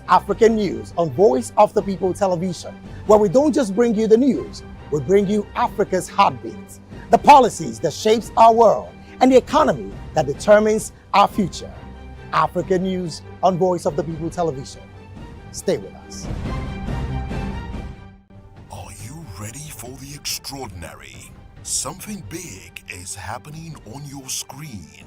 African News on Voice of the People television, where we don't just bring you the news, we bring you Africa's heartbeats, the policies that shapes our world, and the economy that determines our future. African News on Voice of the People television. Stay with us. Are you ready for the extraordinary? Something big is happening on your screen.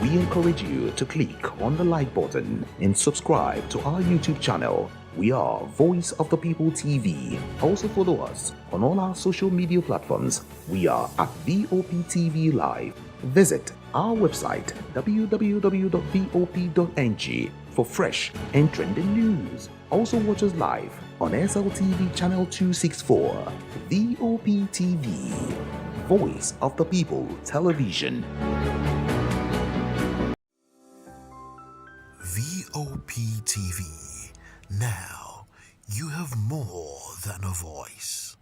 We encourage you to click on the like button and subscribe to our YouTube channel. We are Voice of the People TV. Also follow us on all our social media platforms. We are at VOP TV Live. Visit our website www.vop.ng for fresh and trending news. Also watch us live on SLTV channel 264, VOP TV, Voice of the People television. VOP TV. Now, you have more than a voice.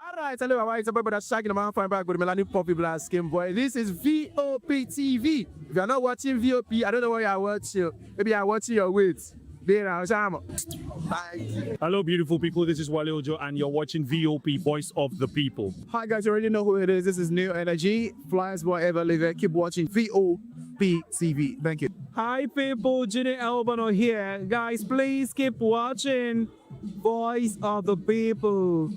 Alright, hello, how are you? It's about that shagging man fine back with Melanie Poppy Blast Skin Boy. This is VOP TV. If you're not watching VOP, I don't know what you're watching. Maybe you're watching your weight. Hello, beautiful people. This is Wale Ojo, and you're watching VOP, Voice of the People. Hi, guys. You already know who it is. This is New Energy. Flyers boy ever live. Keep watching VOP TV. Thank you. Hi, people. Ginny Albano here. Guys, please keep watching Voice of the People.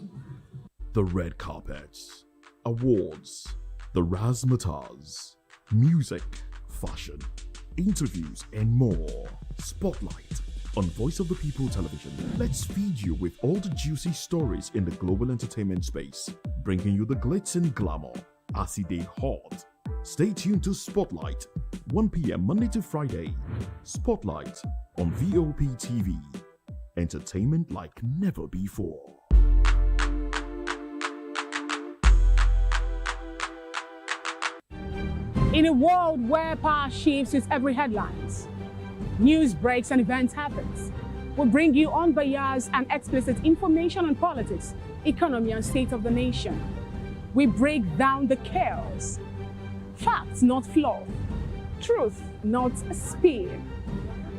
The red carpets, awards, the razzmatazz, music, fashion, interviews, and more. Spotlight on Voice of the People television. Let's feed you with all the juicy stories in the global entertainment space, bringing you the glitz and glamour as it is hot. Stay tuned to Spotlight, 1 p.m. Monday to Friday. Spotlight on VOP TV. Entertainment like never before. In a world where power shifts with every headlines, news breaks and events happens, we bring you unbiased and explicit information on politics, economy, and state of the nation. We break down the chaos. Facts, not fluff. Truth, not a spin.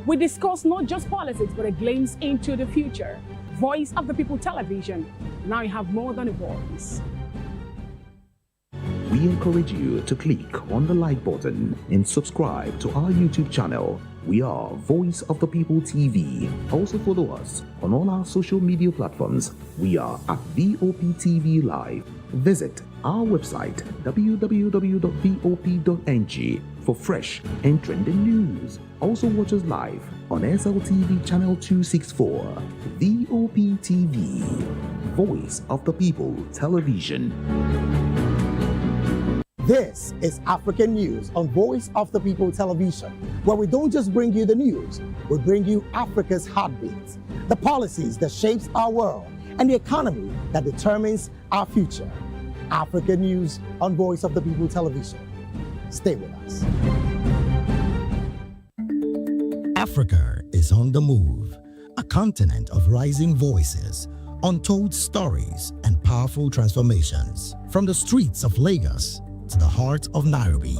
We discuss not just politics, but a glimpse into the future. Voice of the People television. Now you have more than a voice. We encourage you to click on the like button and subscribe to our YouTube channel. We are Voice of the People TV. Also follow us on all our social media platforms. We are at VOP TV Live. Visit our website www.vop.ng for fresh and trending news. Also watch us live on SLTV channel 264, VOP TV, Voice of the People television. This is African News on Voice of the People television, where we don't just bring you the news, we bring you Africa's heartbeats, the policies that shapes our world, and the economy that determines our future. African News on Voice of the People television. Stay with us. Africa is on the move, a continent of rising voices, untold stories, and powerful transformations. From the streets of Lagos to the heart of Nairobi,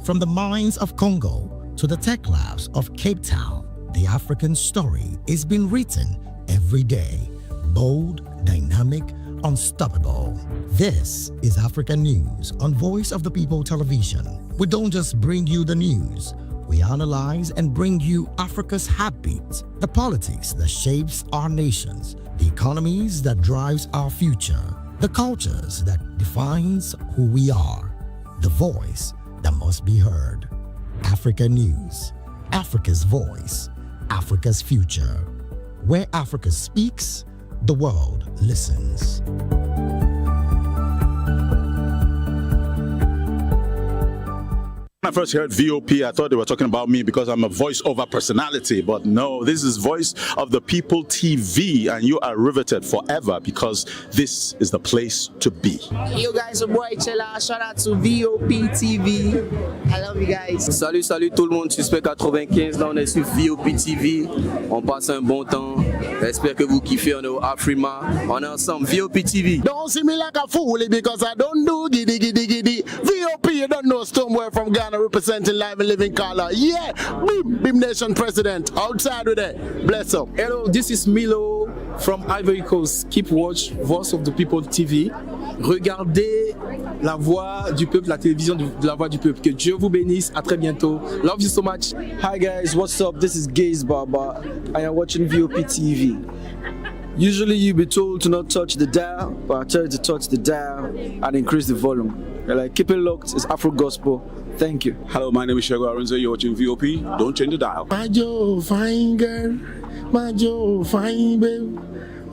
from the mines of Congo to the tech labs of Cape Town, the African story is being written every day. Bold, dynamic, unstoppable. This is African News on Voice of the People television. We don't just bring you the news, we analyze and bring you Africa's heartbeat, the politics that shapes our nations, the economies that drives our future, the cultures that defines who we are. The voice that must be heard. Africa News, Africa's voice, Africa's future. Where Africa speaks, the world listens. When I first heard VOP, I thought they were talking about me because I'm a voice-over personality, but no, this is Voice of the People TV, and you are riveted forever because this is the place to be. Yo guys, your boy Chella, shout out to VOP TV. I love you guys. Salut, salut tout le monde, Suspect 95, là on est sur VOP TV, on passe un bon temps, j'espère que vous kiffez, on est au Afrima, on est ensemble, VOP TV. Don't see me like a fool because I don't do giddy giddy giddy. VOP, you don't know somewhere from Ghana representing live and living color. Yeah, Beam Nation President, outside with it. Bless up. Hello, this is Milo from Ivory Coast. Keep watch Voice of the People TV. Regardez la voix du peuple, la télévision de la voix du peuple. Que Dieu vous bénisse. À très bientôt. Love you so much. Hi guys, what's up? This is Gaze Baba. I am watching VOP TV. Usually you'll be told to not touch the dial, but I tell you to touch the dial and increase the volume. You're like, keep it locked. It's Afro Gospel. Thank you. Hello, my name is Shego Aronzo. You're watching VOP. Don't change the dial. My Joe, fine girl. My Joe, fine babe.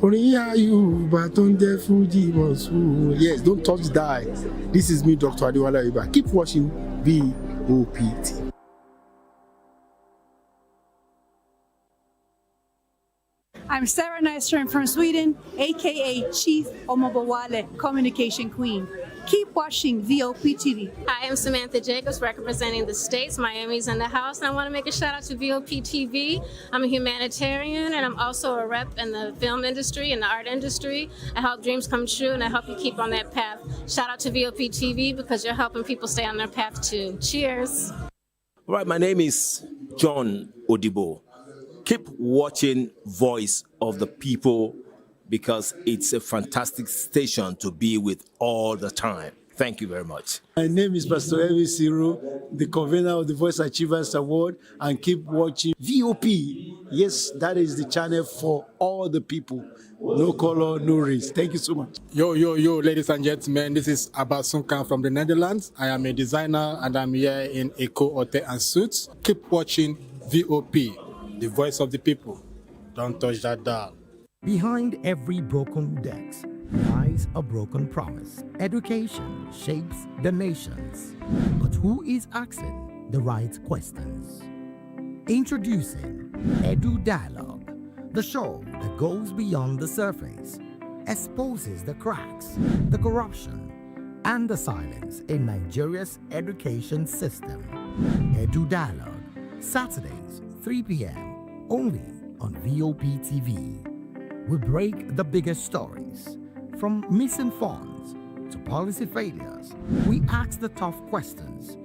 Only are you, but on the Fuji was. Yes, don't touch the dial. This is me, Dr. Adiwala Iba. Keep watching VOP TV. I'm Sarah Nystrom from Sweden, aka Chief Omobawale, Communication Queen. Keep watching VOP TV. Hi, I'm Samantha Jacobs representing the States. Miami's in the house, and I want to make a shout out to VOP TV. I'm a humanitarian, and I'm also a rep in the film industry and the art industry. I help dreams come true, and I help you keep on that path. Shout out to VOP TV because you're helping people stay on their path too. Cheers. All right, my name is John Odibo. Keep watching Voice of the People because it's a fantastic station to be with all the time. Thank you very much. My name is Pastor Evi Siro, the convener of the Voice Achievers Award, and keep watching VOP. Yes, that is the channel for all the people. No color, no race. Thank you so much. Yo, ladies and gentlemen, this is Abasunkan from the Netherlands. I am a designer and I'm here in Eco Hotel and Suits. Keep watching VOP, the voice of the people. Don't touch that dial. Behind every broken desk lies a broken promise. Education shapes the nations. But who is asking the right questions? Introducing Edu Dialogue, the show that goes beyond the surface, exposes the cracks, the corruption, and the silence in Nigeria's education system. Edu Dialogue, Saturdays, 3 p.m., only on VOP TV. We break the biggest stories, from missing funds to policy failures. We ask the tough questions.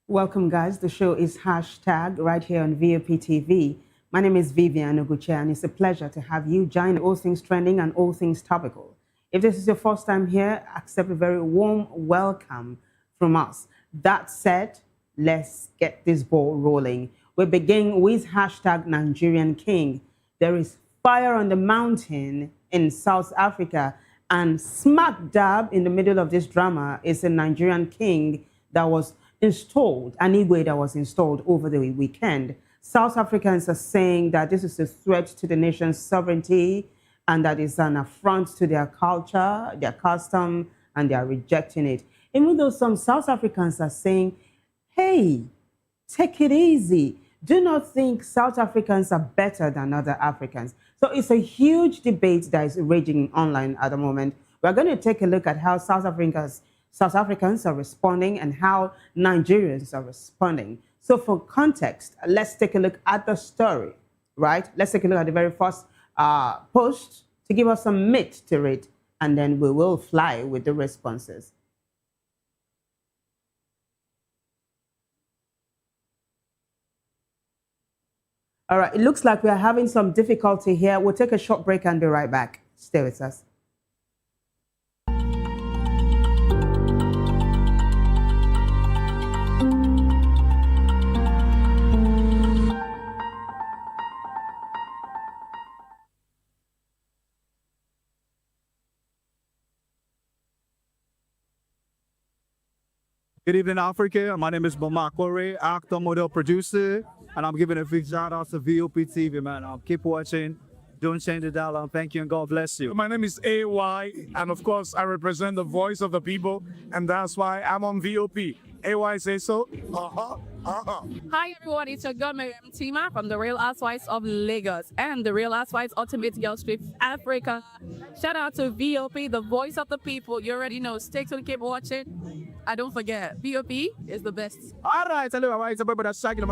Welcome, guys. The show is hashtag right here on VOP TV. My name is Vivian Oguche, and it's a pleasure to have you join all things trending and all things topical. If this is your first time here, accept a very warm welcome from us. That said, let's get this ball rolling. We begin with hashtag Nigerian King. There is fire on the mountain in South Africa, and smack dab in the middle of this drama is a Nigerian king that was installed, an Igwe that was installed over the weekend. South Africans are saying that this is a threat to the nation's sovereignty and that is an affront to their culture, their custom, and they are rejecting it. Even though some South Africans are saying, hey, take it easy. Do not think South Africans are better than other Africans. So it's a huge debate that is raging online at the moment. We're going to take a look at how South Africans are responding and how Nigerians are responding. So for context, let's take a look at the story, right? Let's take a look at the very first post to give us some meat to read, and then we will fly with the responses. All right, it looks like we are having some difficulty here. We'll take a short break and be right back. Stay with us. Good evening, Africa. My name is Bamakore, actor, model, producer, and I'm giving a big shout out to VOP TV, man. Keep watching. Don't change the dial. Thank you and God bless you. My name is AY, and of course, I represent the voice of the people, and that's why I'm on VOP. AY say so. Hi everyone, it's your girl Miriam Tima from the Real Housewives of Lagos and the Real Housewives Ultimate Girls Trip Africa. Shout out to VOP, the voice of the people. You already know. Stay tuned, keep watching. And don't forget, VOP is the best. All right, hello, it's a brother Shaggy.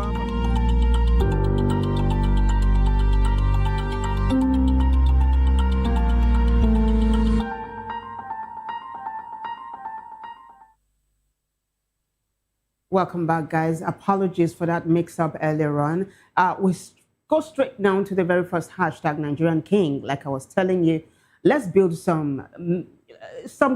Welcome back, guys. Apologies for that mix-up earlier on. Go straight down to the very first hashtag, Nigerian King. Like I was telling you, let's build some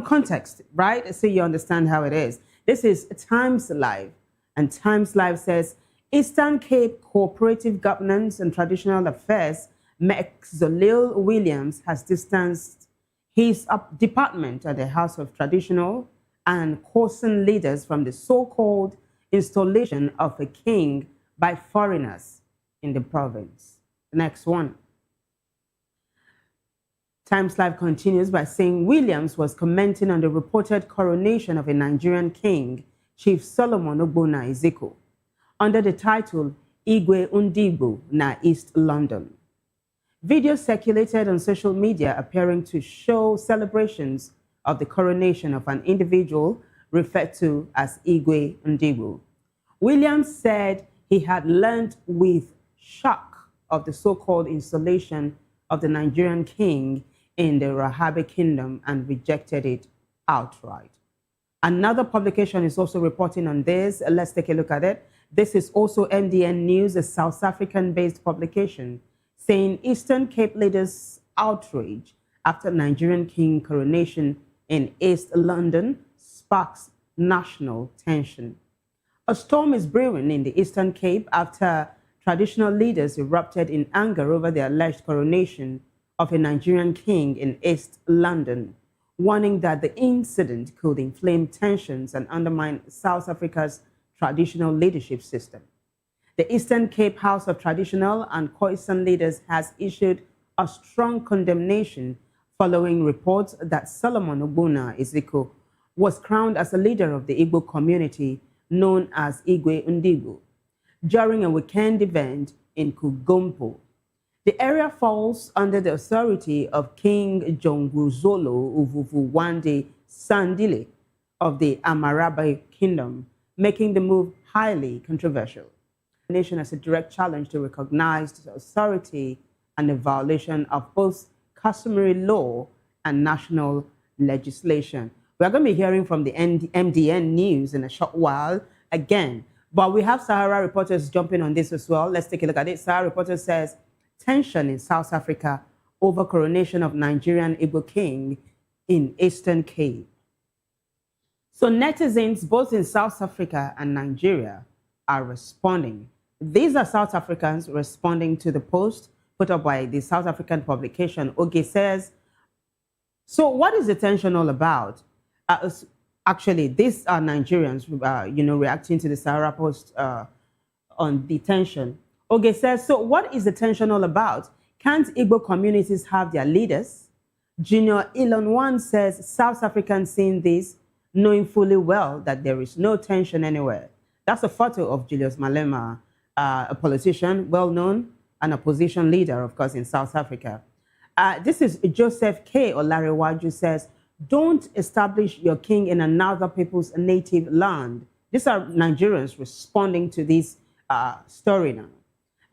context, right? So you understand how it is. This is Times Live, and Times Live says, Eastern Cape Cooperative Governance and Traditional Affairs, Zolil Williams has distanced his department at the House of Traditional and Khoisan leaders from the so-called installation of a king by foreigners in the province. The next one. Times Live continues by saying Williams was commenting on the reported coronation of a Nigerian king, Chief Solomon Ogbonna Ezeko, under the title Igwe Ndigbo na East London. Videos circulated on social media appearing to show celebrations of the coronation of an individual referred to as Igwe Ndigbo. Williams said he had learned with shock of the so-called installation of the Nigerian king in the Rahabe Kingdom and rejected it outright. Another publication is also reporting on this. Let's take a look at it. This is also MDN News, a South African-based publication, saying Eastern Cape leaders outrage after Nigerian king coronation in East London sparks national tension. A storm is brewing in the Eastern Cape after traditional leaders erupted in anger over the alleged coronation of a Nigerian king in East London, warning that the incident could inflame tensions and undermine South Africa's traditional leadership system. The Eastern Cape House of Traditional and Khoisan leaders has issued a strong condemnation following reports that Solomon Ogbonna Ezeko was crowned as a leader of the Igbo community known as Igwe Ndigbo during a weekend event in Kugompo. The area falls under the authority of King Jonguzolo Uvuvuwande Sandile of the Amarabe Kingdom, making the move highly controversial. The nation has a direct challenge to recognized authority and a violation of both customary law and national legislation. We're going to be hearing from the MDN News in a short while again, but we have Sahara reporters jumping on this as well. Let's take a look at it. Sahara reporter says, tension in South Africa over coronation of Nigerian Igbo king in Eastern Cape. So netizens both in South Africa and Nigeria are responding. These are South Africans responding to the post put up by the South African publication. Oge says, so what is the tension all about? Actually, these are Nigerians, reacting to the Sahara post on the tension. Oge says, so what is the tension all about? Can't Igbo communities have their leaders? Junior Elon One says, South Africans seeing this, knowing fully well that there is no tension anywhere. That's a photo of Julius Malema, a politician, well-known, an opposition leader, of course, in South Africa. This is Joseph K. Olarewaju says, don't establish your king in another people's native land. These are Nigerians responding to this story now.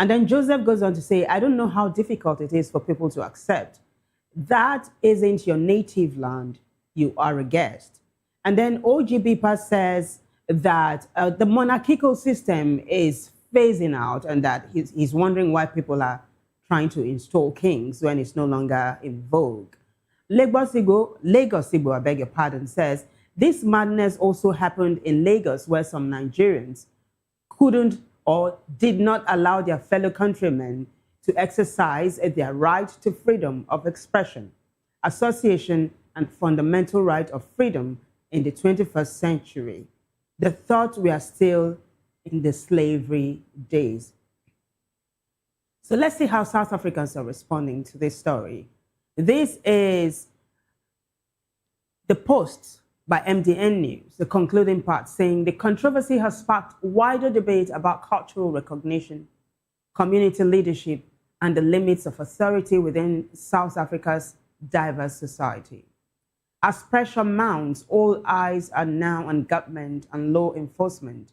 And then Joseph goes on to say, I don't know how difficult it is for people to accept. That isn't your native land. You are a guest. And then OGB says that the monarchical system is phasing out and that he's wondering why people are trying to install kings when it's no longer in vogue. Lagos Igbo, I beg your pardon, says, this madness also happened in Lagos where some Nigerians couldn't or did not allow their fellow countrymen to exercise their right to freedom of expression, association, and fundamental right of freedom in the 21st century. The thought we are still in the slavery days. So let's see how South Africans are responding to this story. This is the post by MDN News, the concluding part, saying the controversy has sparked wider debate about cultural recognition, community leadership, and the limits of authority within South Africa's diverse society. As pressure mounts, all eyes are now on government and law enforcement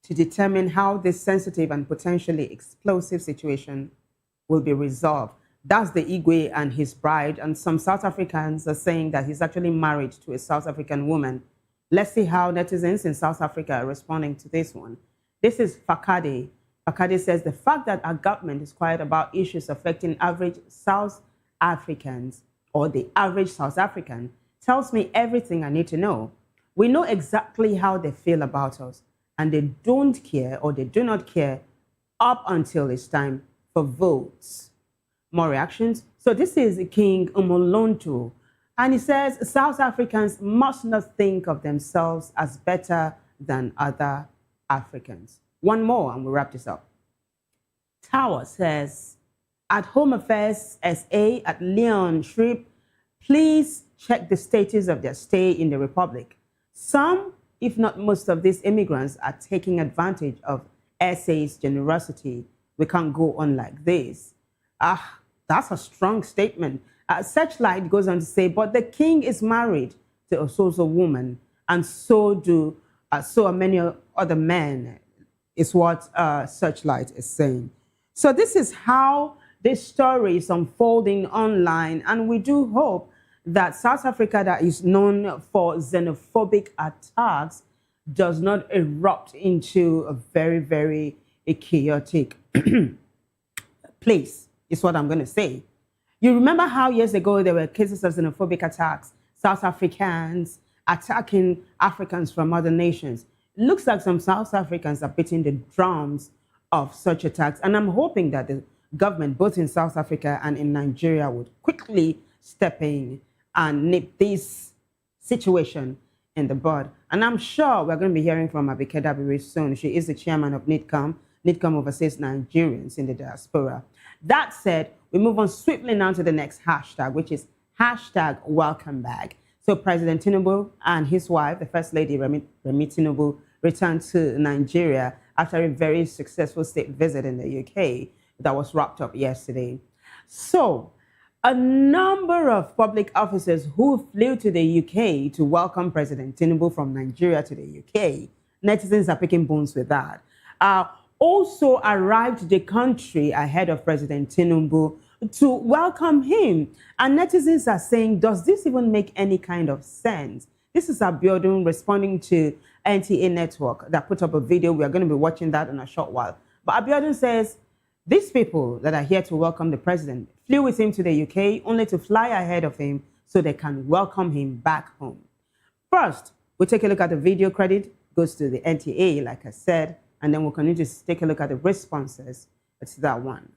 to determine how this sensitive and potentially explosive situation will be resolved. That's the Igwe and his bride, and some South Africans are saying that he's actually married to a South African woman Let's see how netizens in South Africa are responding to this one. This is Fakade. Fakade says the fact that our government is quiet about issues affecting average South Africans or the average South African tells me everything I need to know. We know exactly how they feel about us, and they don't care or they do not care up until it's time for votes. More reactions. So this is King Umolonto, and he says South Africans must not think of themselves as better than other Africans. One more and we'll wrap this up. Tower says, at Home Affairs SA at Leon Shrip, please check the status of their stay in the Republic. Some, if not most of these immigrants are taking advantage of SA's generosity. We can't go on like this. That's a strong statement. Searchlight goes on to say, but the king is married to a Soso woman, and so are many other men, is what Searchlight is saying. So this is how this story is unfolding online, and we do hope that South Africa, that is known for xenophobic attacks, does not erupt into a very, very chaotic place, is what I'm going to say. You remember how years ago there were cases of xenophobic attacks, South Africans attacking Africans from other nations. It looks like some South Africans are beating the drums of such attacks, and I'm hoping that the government, both in South Africa and in Nigeria, would quickly step in and nip this situation in the bud. And I'm sure we're going to be hearing from Abike Dabiri soon. She is the chairman of NIDCAM. NIDCAM oversees Nigerians in the diaspora. That said, we move on swiftly now to the next hashtag, which is hashtag welcome back. So President Tinubu and his wife, the First Lady Remi Tinubu, returned to Nigeria after a very successful state visit in the UK that was wrapped up yesterday. So a number of public officers who flew to the UK to welcome President Tinubu from Nigeria to the UK, netizens are picking bones with that, also arrived to the country ahead of President Tinubu to welcome him. And netizens are saying, does this even make any kind of sense? This is Abiodun responding to NTA Network that put up a video. We are going to be watching that in a short while. But Abiodun says, these people that are here to welcome the president flew with him to the UK only to fly ahead of him so they can welcome him back home. First, we'll take a look at the video. Credit goes to the NTA, like I said, and then we'll continue to take a look at the responses to that one.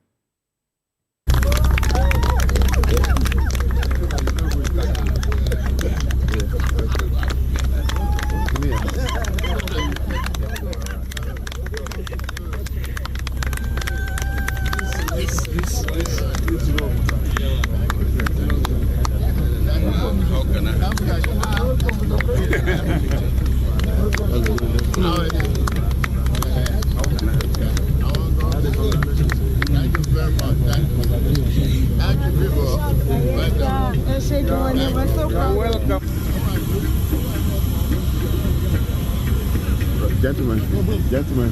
Gentlemen.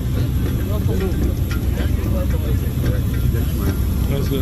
Let's go.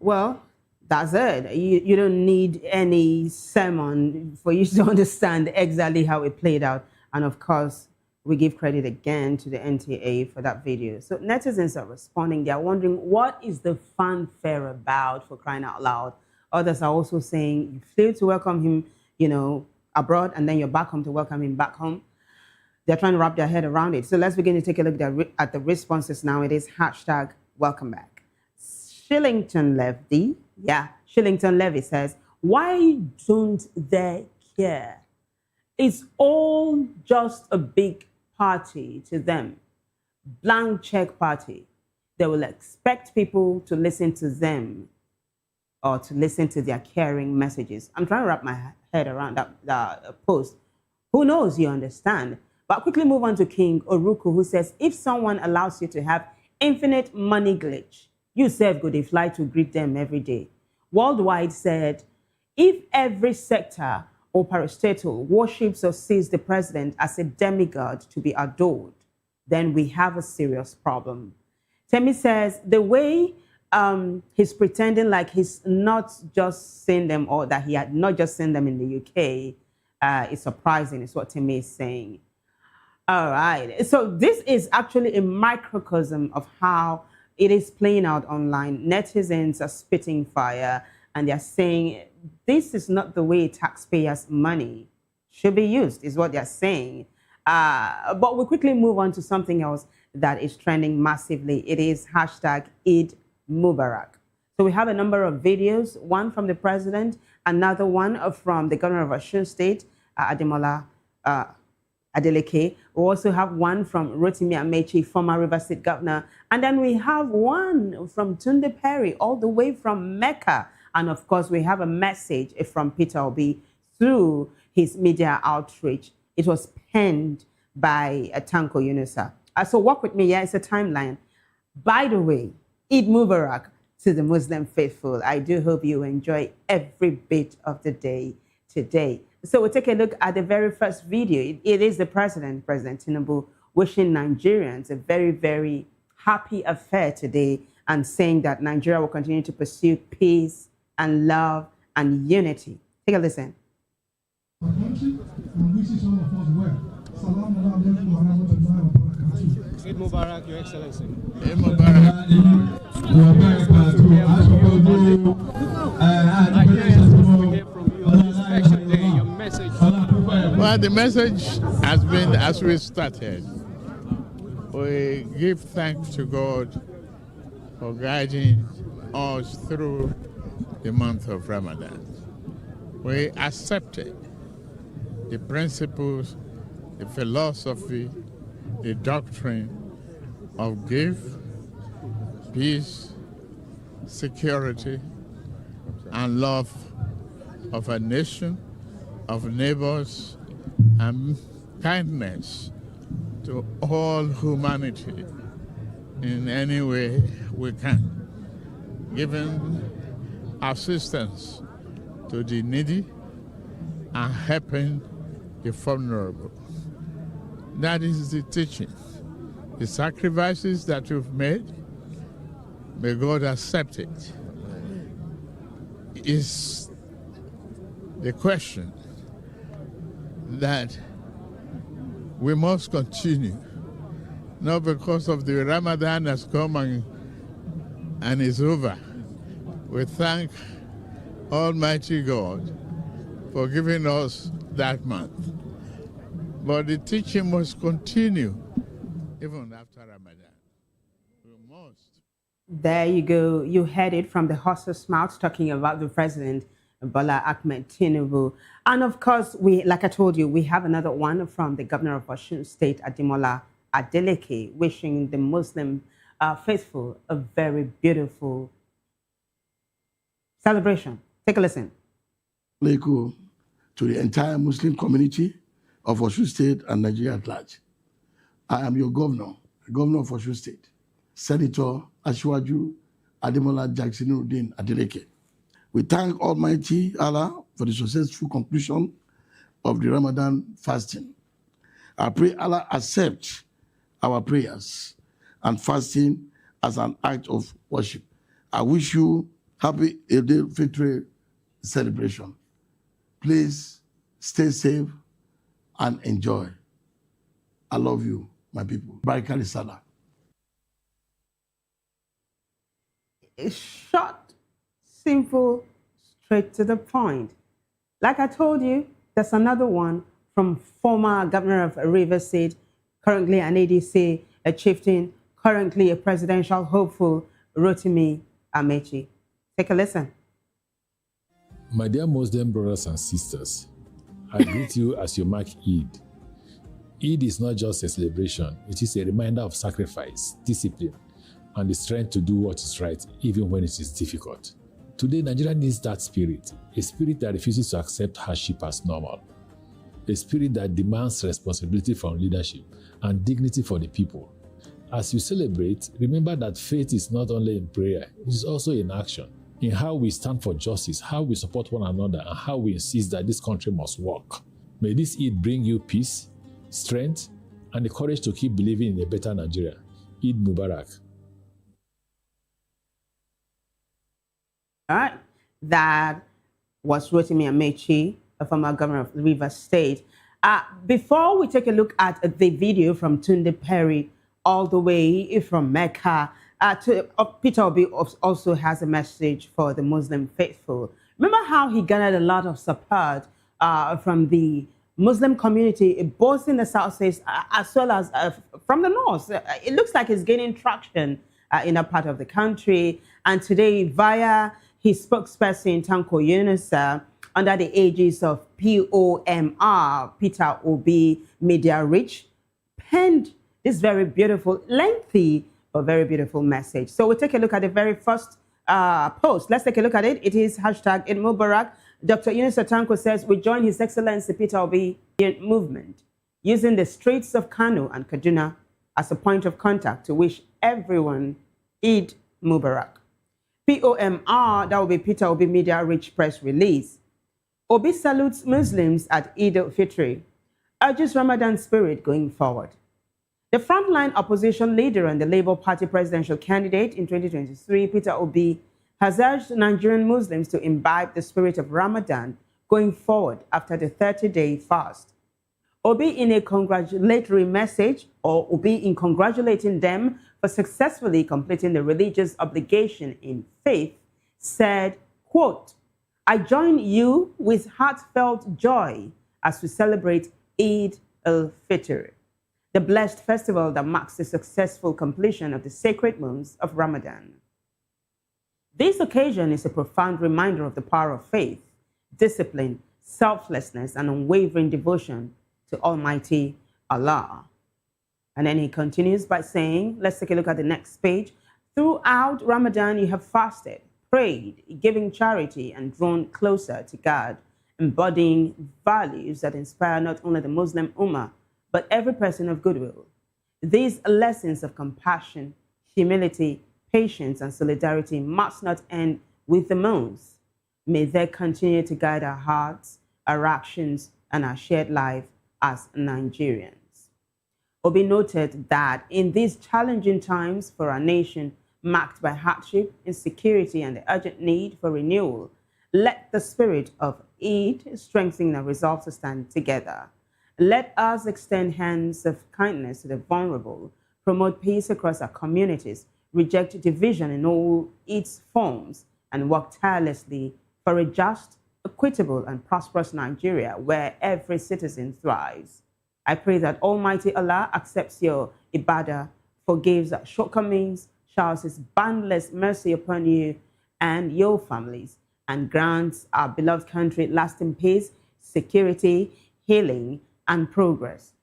Well, that's it. You don't need any sermon for you to understand exactly how it played out. And of course, we give credit again to the NTA for that video. So netizens are responding. They're wondering, what is the fanfare about, for crying out loud? Others are also saying, you flew to welcome him, abroad, and then you're back home to welcome him back home. They're trying to wrap their head around it. So let's begin to take a look at the responses now. It is hashtag welcome back. Shillington Levy, Shillington Levy says, why don't they care? It's all just a big party to them. Blank check party. They will expect people to listen to them or to listen to their caring messages. I'm trying to wrap my head around that post. Who knows, you understand. But I'll quickly move on to King Oruku, who says, if someone allows you to have infinite money glitch, you serve good, fly to greet them every day. Worldwide said, if every sector or parastatal worships or sees the president as a demigod to be adored, then we have a serious problem. Temi says, the way he's pretending like he's not just seen them, or that he had not just seen them in the UK, is surprising, is what Temi is saying. All right, so this is actually a microcosm of how it is playing out online. Netizens are spitting fire, and they're saying, this is not the way taxpayers' money should be used, is what they're saying. But we'll quickly move on to something else that is trending massively. It is hashtag Eid Mubarak. So we have a number of videos, one from the president, another one from the governor of Osun State, Ademola Adeleke. We also have one from Rotimi Amechi, former River State governor. And then we have one from Tunde Perry, all the way from Mecca. And of course, we have a message from Peter Obi through his media outreach. It was penned by Tanko Yunusa. So walk with me, yeah, it's a timeline. By the way, Eid Mubarak to the Muslim faithful. I do hope you enjoy every bit of the day today. So we'll take a look at the very first video. It is the President Tinubu, wishing Nigerians a very, very happy affair today and saying that Nigeria will continue to pursue peace and love and unity. Take a listen. Eid Mubarak, Your Excellency. Eid Mubarak. Well, the message has been, as we started, we give thanks to God for guiding us through the month of Ramadan. We accepted the principles, the philosophy, the doctrine of give, peace, security, and love of a nation, of neighbors, and kindness to all humanity in any way we can, giving assistance to the needy and helping the vulnerable. That is the teaching. The sacrifices that you've made, may God accept it. Is the question that we must continue, not because of the Ramadan has come and is over. We thank Almighty God for giving us that month. But the teaching must continue even after Ramadan. We must. There you go. You heard it from the horse's mouth talking about the president, Bola Ahmed Tinubu. And of course, like I told you, we have another one from the governor of Osun State, Ademola Adeleke, wishing the Muslim faithful a very beautiful celebration. Take a listen. To the entire Muslim community of Osun State and Nigeria at large. I am your governor, the governor of Osun State, Senator Asiwaju Ademola Jacksonuddin Adeleke. We thank Almighty Allah for the successful conclusion of the Ramadan fasting. I pray Allah accept our prayers and fasting as an act of worship. I wish you happy Eid al-Fitr celebration. Please stay safe and enjoy. I love you, my people. Barakali Salah. It's short, simple, straight to the point. Like I told you, there's another one from former governor of River State, currently an ADC, a chieftain, currently a presidential hopeful, Rotimi Amechi. Take a listen. My dear Muslim brothers and sisters, I greet you as you mark Eid. Eid is not just a celebration, it is a reminder of sacrifice, discipline, and the strength to do what is right, even when it is difficult. Today, Nigeria needs that spirit, a spirit that refuses to accept hardship as normal, a spirit that demands responsibility from leadership and dignity for the people. As you celebrate, remember that faith is not only in prayer, it is also in action, in how we stand for justice, how we support one another, and how we insist that this country must work. May this Eid bring you peace, strength, and the courage to keep believing in a better Nigeria. Eid Mubarak. All right. That was Rotimi Amechi, a former governor of Rivers State. Before we take a look at the video from Tunde Perry, all the way from Mecca, Peter Obi also has a message for the Muslim faithful. Remember how he garnered a lot of support from the Muslim community, both in the South States as well as from the North. It looks like he's gaining traction in that part of the country. And today, via his spokesperson, Tanko Yunusa, under the aegis of POMR, Peter Obi Media Reach, penned this very beautiful, lengthy, but very beautiful message. So we'll take a look at the very first post. Let's take a look at it. It is hashtag Eid Mubarak. Dr. Yunusa Tanko says, we join His Excellency Peter Obi movement, using the streets of Kano and Kaduna as a point of contact to wish everyone Eid Mubarak. POMR, that will be Peter Obi Media Reach press release. Obi salutes Muslims at Eid al-Fitr, urges Ramadan spirit going forward. The frontline opposition leader and the Labour Party presidential candidate in 2023, Peter Obi, has urged Nigerian Muslims to imbibe the spirit of Ramadan going forward after the 30-day fast. Obi, in a congratulatory message, or Obi in congratulating them for successfully completing the religious obligation in faith, said, quote, I join you with heartfelt joy as we celebrate Eid al-Fitr, the blessed festival that marks the successful completion of the sacred months of Ramadan. This occasion is a profound reminder of the power of faith, discipline, selflessness, and unwavering devotion to Almighty Allah. And then he continues by saying, let's take a look at the next page. Throughout Ramadan, you have fasted, prayed, giving charity, and drawn closer to God, embodying values that inspire not only the Muslim Ummah, but every person of goodwill. These lessons of compassion, humility, patience, and solidarity must not end with the months. May they continue to guide our hearts, our actions, and our shared life as Nigerians. Obi noted that in these challenging times for our nation, marked by hardship, insecurity, and the urgent need for renewal, let the spirit of Eid strengthen our resolve to stand together. Let us extend hands of kindness to the vulnerable, promote peace across our communities, reject division in all its forms, and work tirelessly for a just, equitable, and prosperous Nigeria where every citizen thrives. I pray that Almighty Allah accepts your ibadah, forgives our shortcomings, showers His boundless mercy upon you and your families, and grants our beloved country lasting peace, security, healing, and progress.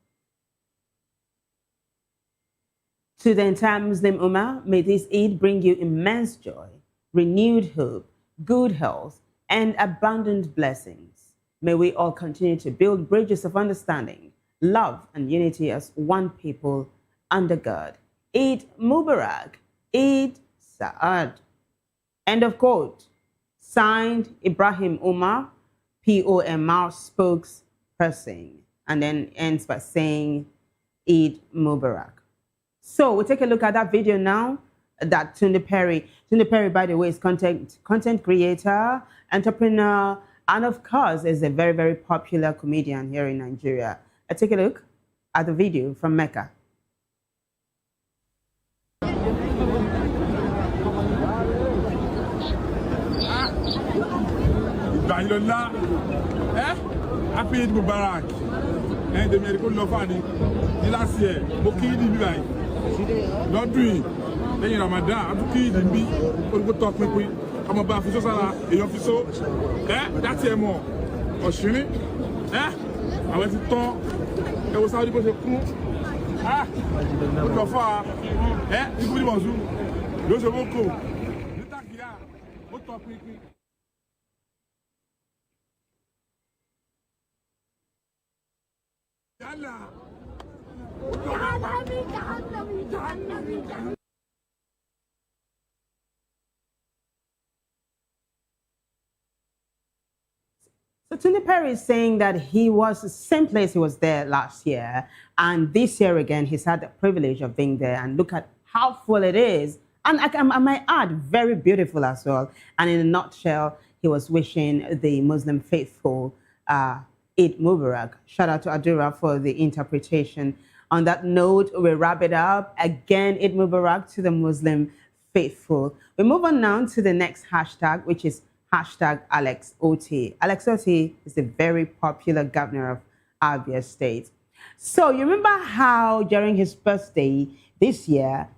To the entire Muslim Ummah, may this Eid bring you immense joy, renewed hope, good health, and abundant blessings. May we all continue to build bridges of understanding, love, and unity as one people under God. Eid Mubarak, Eid Sa'ad. End of quote. Signed, Ibrahim Umar, POMR spokesperson. And then ends by saying Eid Mubarak. So we'll take a look at that video now. That Tunde Perry, by the way, is content creator, entrepreneur, and of course is a very, very popular comedian here in Nigeria. Let's take a look at the video from Mecca. Happy Eid Mubarak. And the medical love funny. The last year, Moki di Bibai. Lọ́dún yìí, lẹ́yìn Ramadan àtúkì ìdìbí olùkó tọ́ pínpín ọmọ bá fi sọ́sára èèyàn fi só dátì ẹ̀ mọ̀ ọ̀ṣìnrín àwọn ti tán ẹwọ Saudi bó ṣe kún ó lọ fọ́ ikú ní mọ̀sú ló ṣe bókò nítàkìyà ó tọ́ pínpín. Yálà So Tunde Perry is saying that he was the same place he was there last year, and this year again he's had the privilege of being there, and look at how full it is. And I might add, very beautiful as well. And in a nutshell, he was wishing the Muslim faithful Eid Mubarak. Shout out to Adura for the interpretation. On that note, we wrap it up. Again, Eid Mubarak to the Muslim faithful. We move on now to the next hashtag, which is hashtag Alex Oti. Alex Oti is a very popular governor of Abia State. So you remember how during his birthday this year,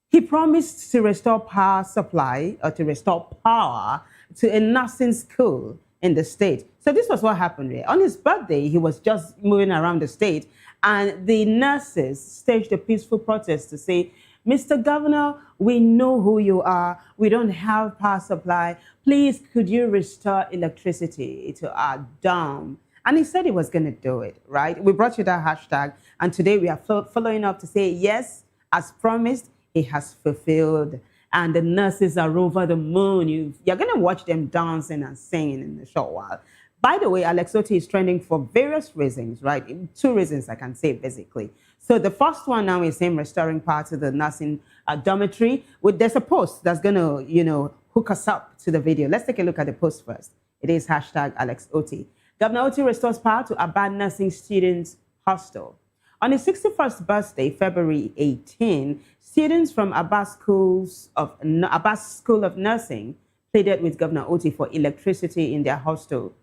he promised to restore power supply or to restore power to a nursing school in the state. So this was what happened there. On his birthday, he was just moving around the state, and the nurses staged a peaceful protest to say, Mr. Governor, we know who you are. We don't have power supply. Please, could you restore electricity to our dome? And he said he was going to do it, right? We brought you that hashtag, and today we are following up to say, yes, as promised, he has fulfilled. And the nurses are over the moon. You're going to watch them dancing and singing in a short while. By the way, Alex Oti is trending for various reasons, right? 2 reasons I can say, basically. So the first one now is him restoring power to the nursing dormitory. There's a post that's going to, hook us up to the video. Let's take a look at the post first. It is hashtag Alex Oti. Governor Oti restores power to Abba Nursing Students Hostel. On his 61st birthday, February 18, students from Abba School of Nursing pleaded with Governor Oti for electricity in their hostel.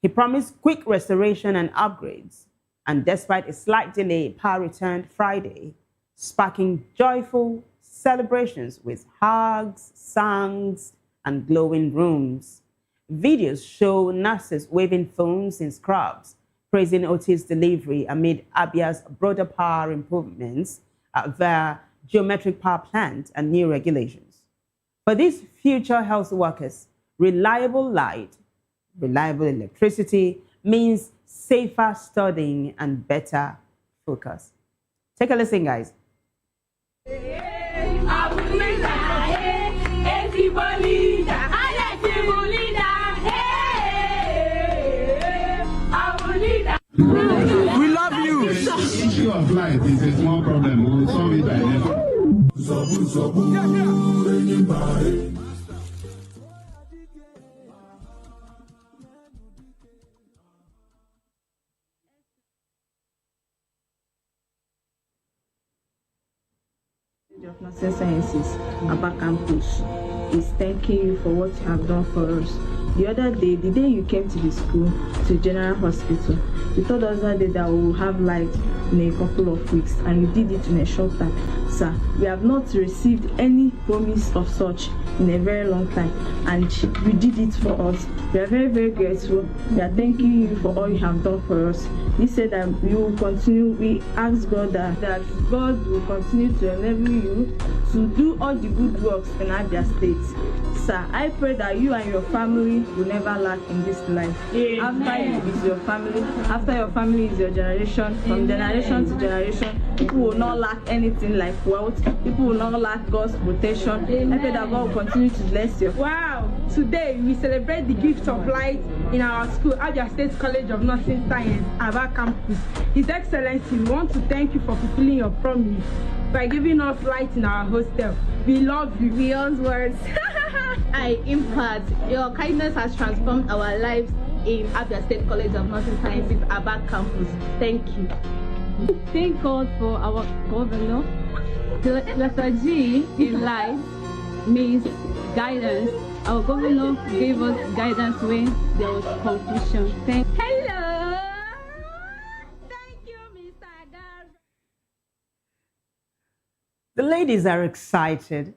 He promised quick restoration and upgrades, and despite a slight delay, power returned Friday, sparking joyful celebrations with hugs, songs, and glowing rooms. Videos show nurses waving phones in scrubs, praising Oti's delivery amid Abia's broader power improvements via geometric power plant and new regulations. For these future health workers, reliable light, reliable electricity means safer studying and better focus. Take a listen, guys. We love you. The issue of light is a small problem. We will solve it by never. Of Nursing Sciences, Abba Campus, is thanking you for what you have done for us. The other day, the day you came to the school, to General Hospital, you told us that day that we will have light in a couple of weeks, and you did it in a short time. Sir, we have not received any promise of such in a very long time, and you did it for us. We are very, very grateful. We are thanking you for all you have done for us. We said that you will continue. We ask God that God will continue to enable you to do all the good works in Abia State. Sir, I pray that you and your family will never lack in this life. After you is your family, after your family is your generation, from generation to generation, people will not lack anything like wealth. People will not lack God's protection. I pray that God will continue to bless you. Wow! Today we celebrate the gift of light in our school, Abia State College of Nursing Science, Abba Campus. His Excellency, we want to thank you for fulfilling your promise by giving us light in our hostel. We love you. Beyond words. Impact. Your kindness has transformed our lives in Abia State College of Nursing Sciences, Abba Campus. Thank you. Thank God for our governor. The letter G in life means guidance. Our governor gave us guidance when there was confusion. Hello. The ladies are excited.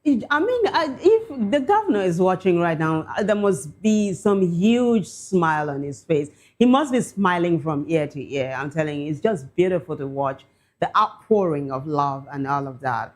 If the governor is watching right now, there must be some huge smile on his face. He must be smiling from ear to ear. I'm telling you, it's just beautiful to watch the outpouring of love and all of that.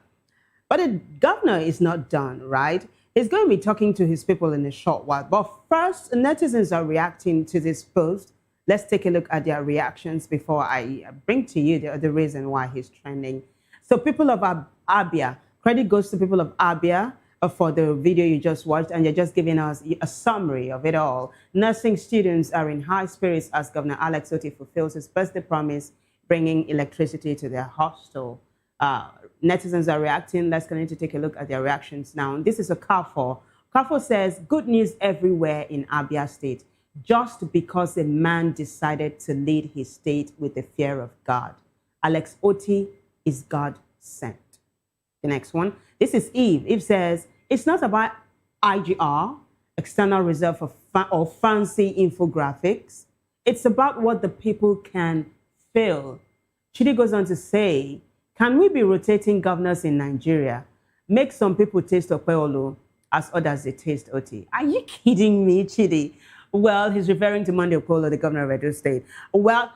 But the governor is not done, right? He's going to be talking to his people in a short while. But first, netizens are reacting to this post. Let's take a look at their reactions before I bring to you the reason why he's trending. So people of Abia, credit goes to people of Abia for the video you just watched, and you're just giving us a summary of it all. Nursing students are in high spirits as Governor Alex Otti fulfills his birthday promise, bringing electricity to their hostel. Netizens are reacting. Let's continue to take a look at their reactions now. This is a Carrefour. Carrefour says, good news everywhere in Abia State, just because a man decided to lead his state with the fear of God. Alex Otti is God sent. The next one. This is Eve. Eve says, it's not about IGR, external reserve or fancy infographics. It's about what the people can feel. Chidi goes on to say, can we be rotating governors in Nigeria? Make some people taste Opeolo as others they taste Oti. Are you kidding me, Chidi? Well, he's referring to Monday Opeolo, the governor of Edo State. Well,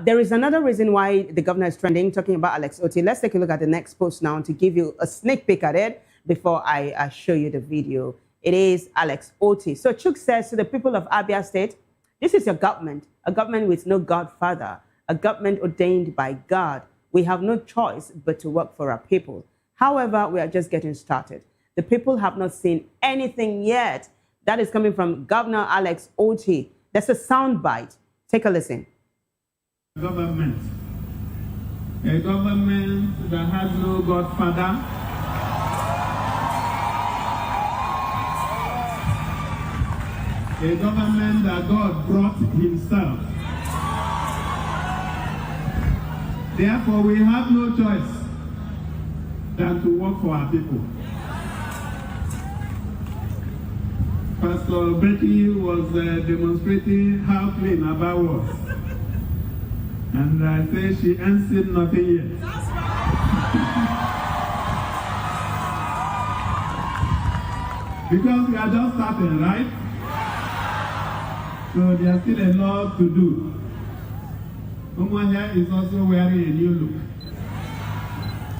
there is another reason why the governor is trending, talking about Alex Otti. Let's take a look at the next post now to give you a sneak peek at it before I show you the video. It is Alex Otti. So Chuk says to the people of Abia State, this is your government, a government with no godfather, a government ordained by God. We have no choice but to work for our people. However, we are just getting started. The people have not seen anything yet. That is coming from Governor Alex Otti. That's a sound bite. Take a listen. Government. A government that has no godfather. A government that God brought himself. Therefore, we have no choice than to work for our people. Pastor Betty was demonstrating how clean Aba was. And I say she ain't seen nothing yet. Because we are just starting, right? So there's still a lot to do. Someone here is also wearing a new look.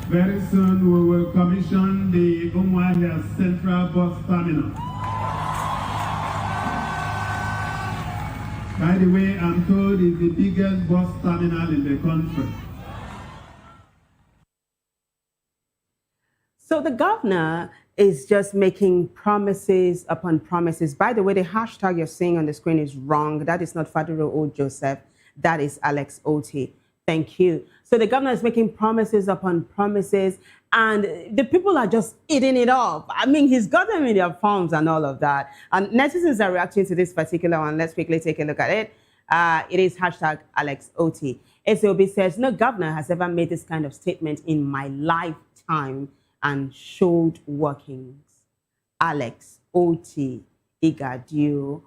Very soon we will commission the Umuahia Central Bus Terminal. By the way, I'm told it's the biggest bus terminal in the country. So the governor is just making promises upon promises. By the way, the hashtag you're seeing on the screen is wrong. That is not Faduro O. Joseph. That is Alex Otti. Thank you. So the governor is making promises upon promises, and the people are just eating it up. I mean, he's got them in their phones and all of that. And netizens are reacting to this particular one. Let's quickly take a look at it. It is hashtag Alex Otti. SOB says, no governor has ever made this kind of statement in my lifetime and showed workings. Alex Otti Igadio.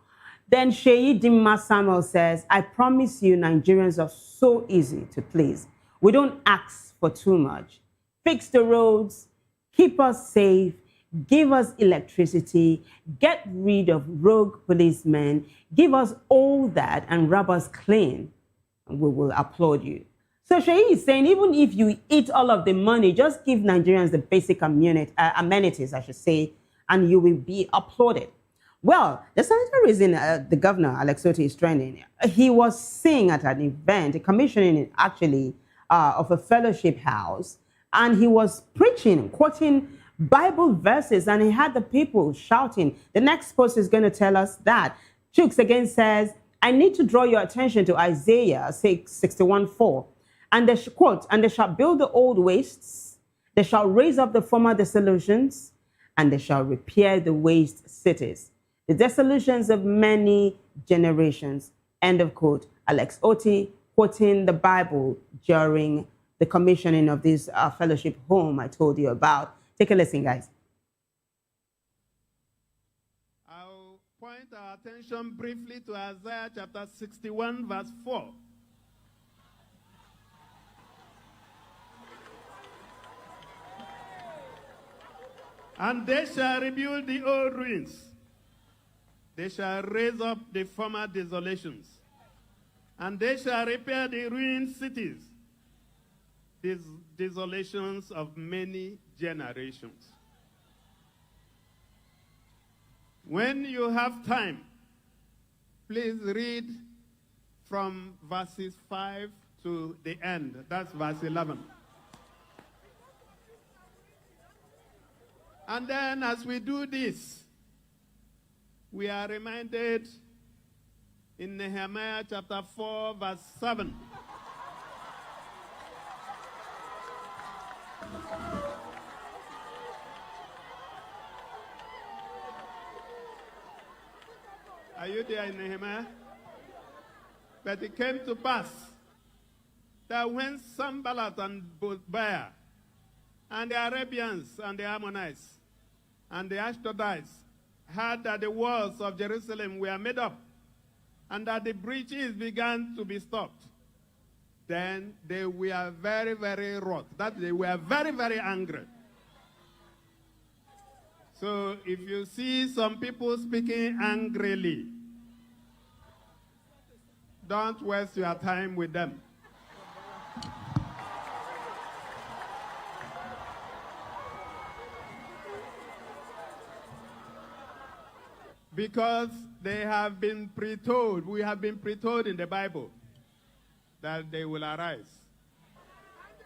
Then Sheyi Dimma Samuel says, I promise you Nigerians are so easy to please. We don't ask for too much. Fix the roads, keep us safe, give us electricity, get rid of rogue policemen, give us all that and rub us clean, and we will applaud you. So Sheyi is saying, even if you eat all of the money, just give Nigerians the basic amenities, I should say, and you will be applauded. Well, there's another reason the governor, Alex Otti, is trending. He was seen at an event, a commissioning actually, of a fellowship house, and he was preaching, quoting Bible verses, and he had the people shouting. The next post is going to tell us that. Chooks again says, I need to draw your attention to Isaiah 61:4. And they quote, and they shall build the old wastes, they shall raise up the former dissolutions, and they shall repair the waste cities. The dissolutions of many generations. End of quote. Alex Otti quoting the Bible during the commissioning of this fellowship home I told you about. Take a listen, guys. I'll point our attention briefly to Isaiah chapter 61, verse 4. And they shall rebuild the old ruins. They shall raise up the former desolations. And they shall repair the ruined cities, these desolations of many generations. When you have time, please read from verses 5 to the end. That's verse 11. And then as we do this, we are reminded in Nehemiah chapter 4, verse 7. Are you there in Nehemiah? But it came to pass that when Sanballat and Tobiah and the Arabians and the Ammonites and the Ashdodites heard that the walls of Jerusalem were made up and that the breaches began to be stopped, then they were very, very wroth. That they were very, very angry. So if you see some people speaking angrily, don't waste your time with them. Because they have been pre-told, we have been pre-told in the Bible that they will arise.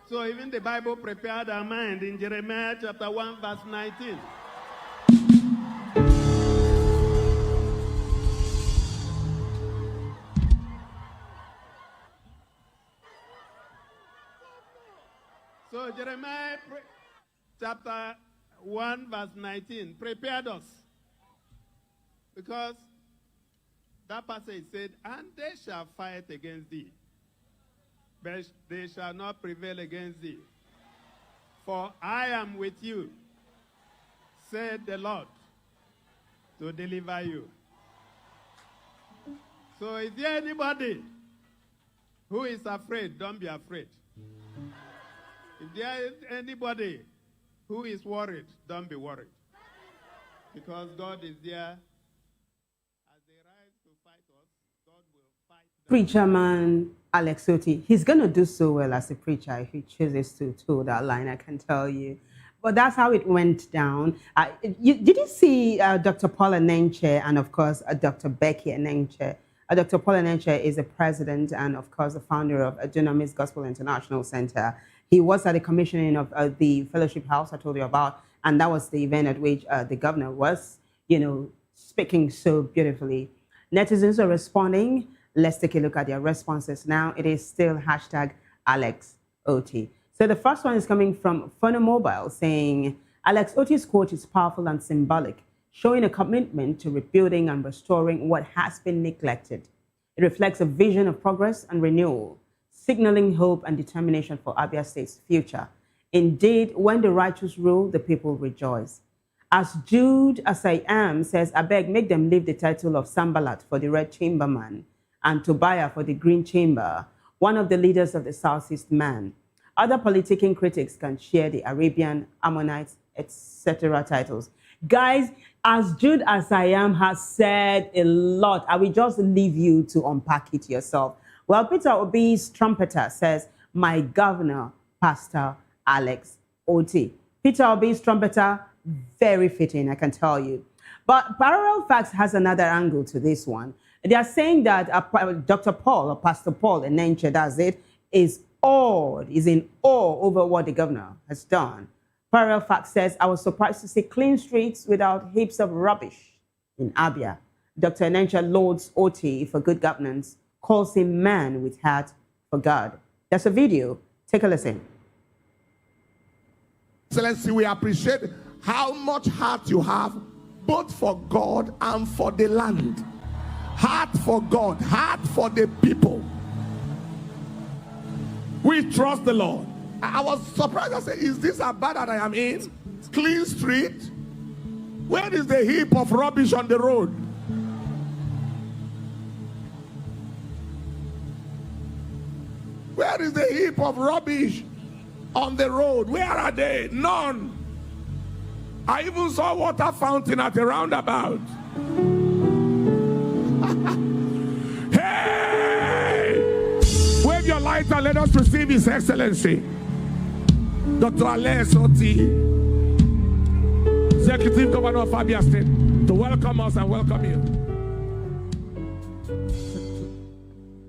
So even the Bible prepared our mind in Jeremiah chapter 1 verse 19. So Jeremiah chapter 1 verse 19 prepared us. Because that passage said, and they shall fight against thee, but they shall not prevail against thee. For I am with you, said the Lord, to deliver you. So is there anybody who is afraid? Don't be afraid. If there is anybody who is worried, don't be worried. Because God is there. Preacher man Alex Oti, he's going to do so well as a preacher if he chooses to toe that line, I can tell you. But that's how it went down. Did you see Dr. Paula Nenche and, of course, Dr. Becky Nenche? Dr. Paula Nenche is the president and, of course, the founder of Dunamis Gospel International Center. He was at the commissioning of the Fellowship House I told you about, and that was the event at which the governor was, speaking so beautifully. Netizens are responding. Let's take a look at their responses now. It is still hashtag Alex Oti. So the first one is coming from Phonomobile saying, Alex Oti's quote is powerful and symbolic, showing a commitment to rebuilding and restoring what has been neglected. It reflects a vision of progress and renewal, signaling hope and determination for Abia State's future. Indeed, when the righteous rule, the people rejoice. As Jude As I Am says, I beg, make them leave the title of Sanballat for the Red Chamberman and Tobiah for the Green Chamber, one of the leaders of the Southeast Man. Other politicking critics can share the Arabian, Ammonites, etc. titles. Guys, as Jude As I Am has said a lot, I will just leave you to unpack it yourself. Well, Peter Obi's trumpeter says, my governor, Pastor Alex Oti. Peter Obi's trumpeter, very fitting, I can tell you. But Parallel Facts has another angle to this one. They are saying that Dr. Paul, or Pastor Paul Nenche, that's it, is in awe over what the governor has done. Parallel Fact says, I was surprised to see clean streets without heaps of rubbish in Abia. Dr. Nenche lauds Oti for good governance, calls him man with heart for God. There's a video. Take a listen. Excellency, we appreciate how much heart you have, both for God and for the land. Heart for God, heart for the people. We trust the Lord. I was surprised. I said, is this Abba that I am in? Clean street? Where is the heap of rubbish on the road? Where is the heap of rubbish on the road? Where are they? None. I even saw water fountain at the roundabout. Hey! Wave your light and let us receive His Excellency, Dr. Ale Soti, Executive Governor of Abia State, to welcome us and welcome you.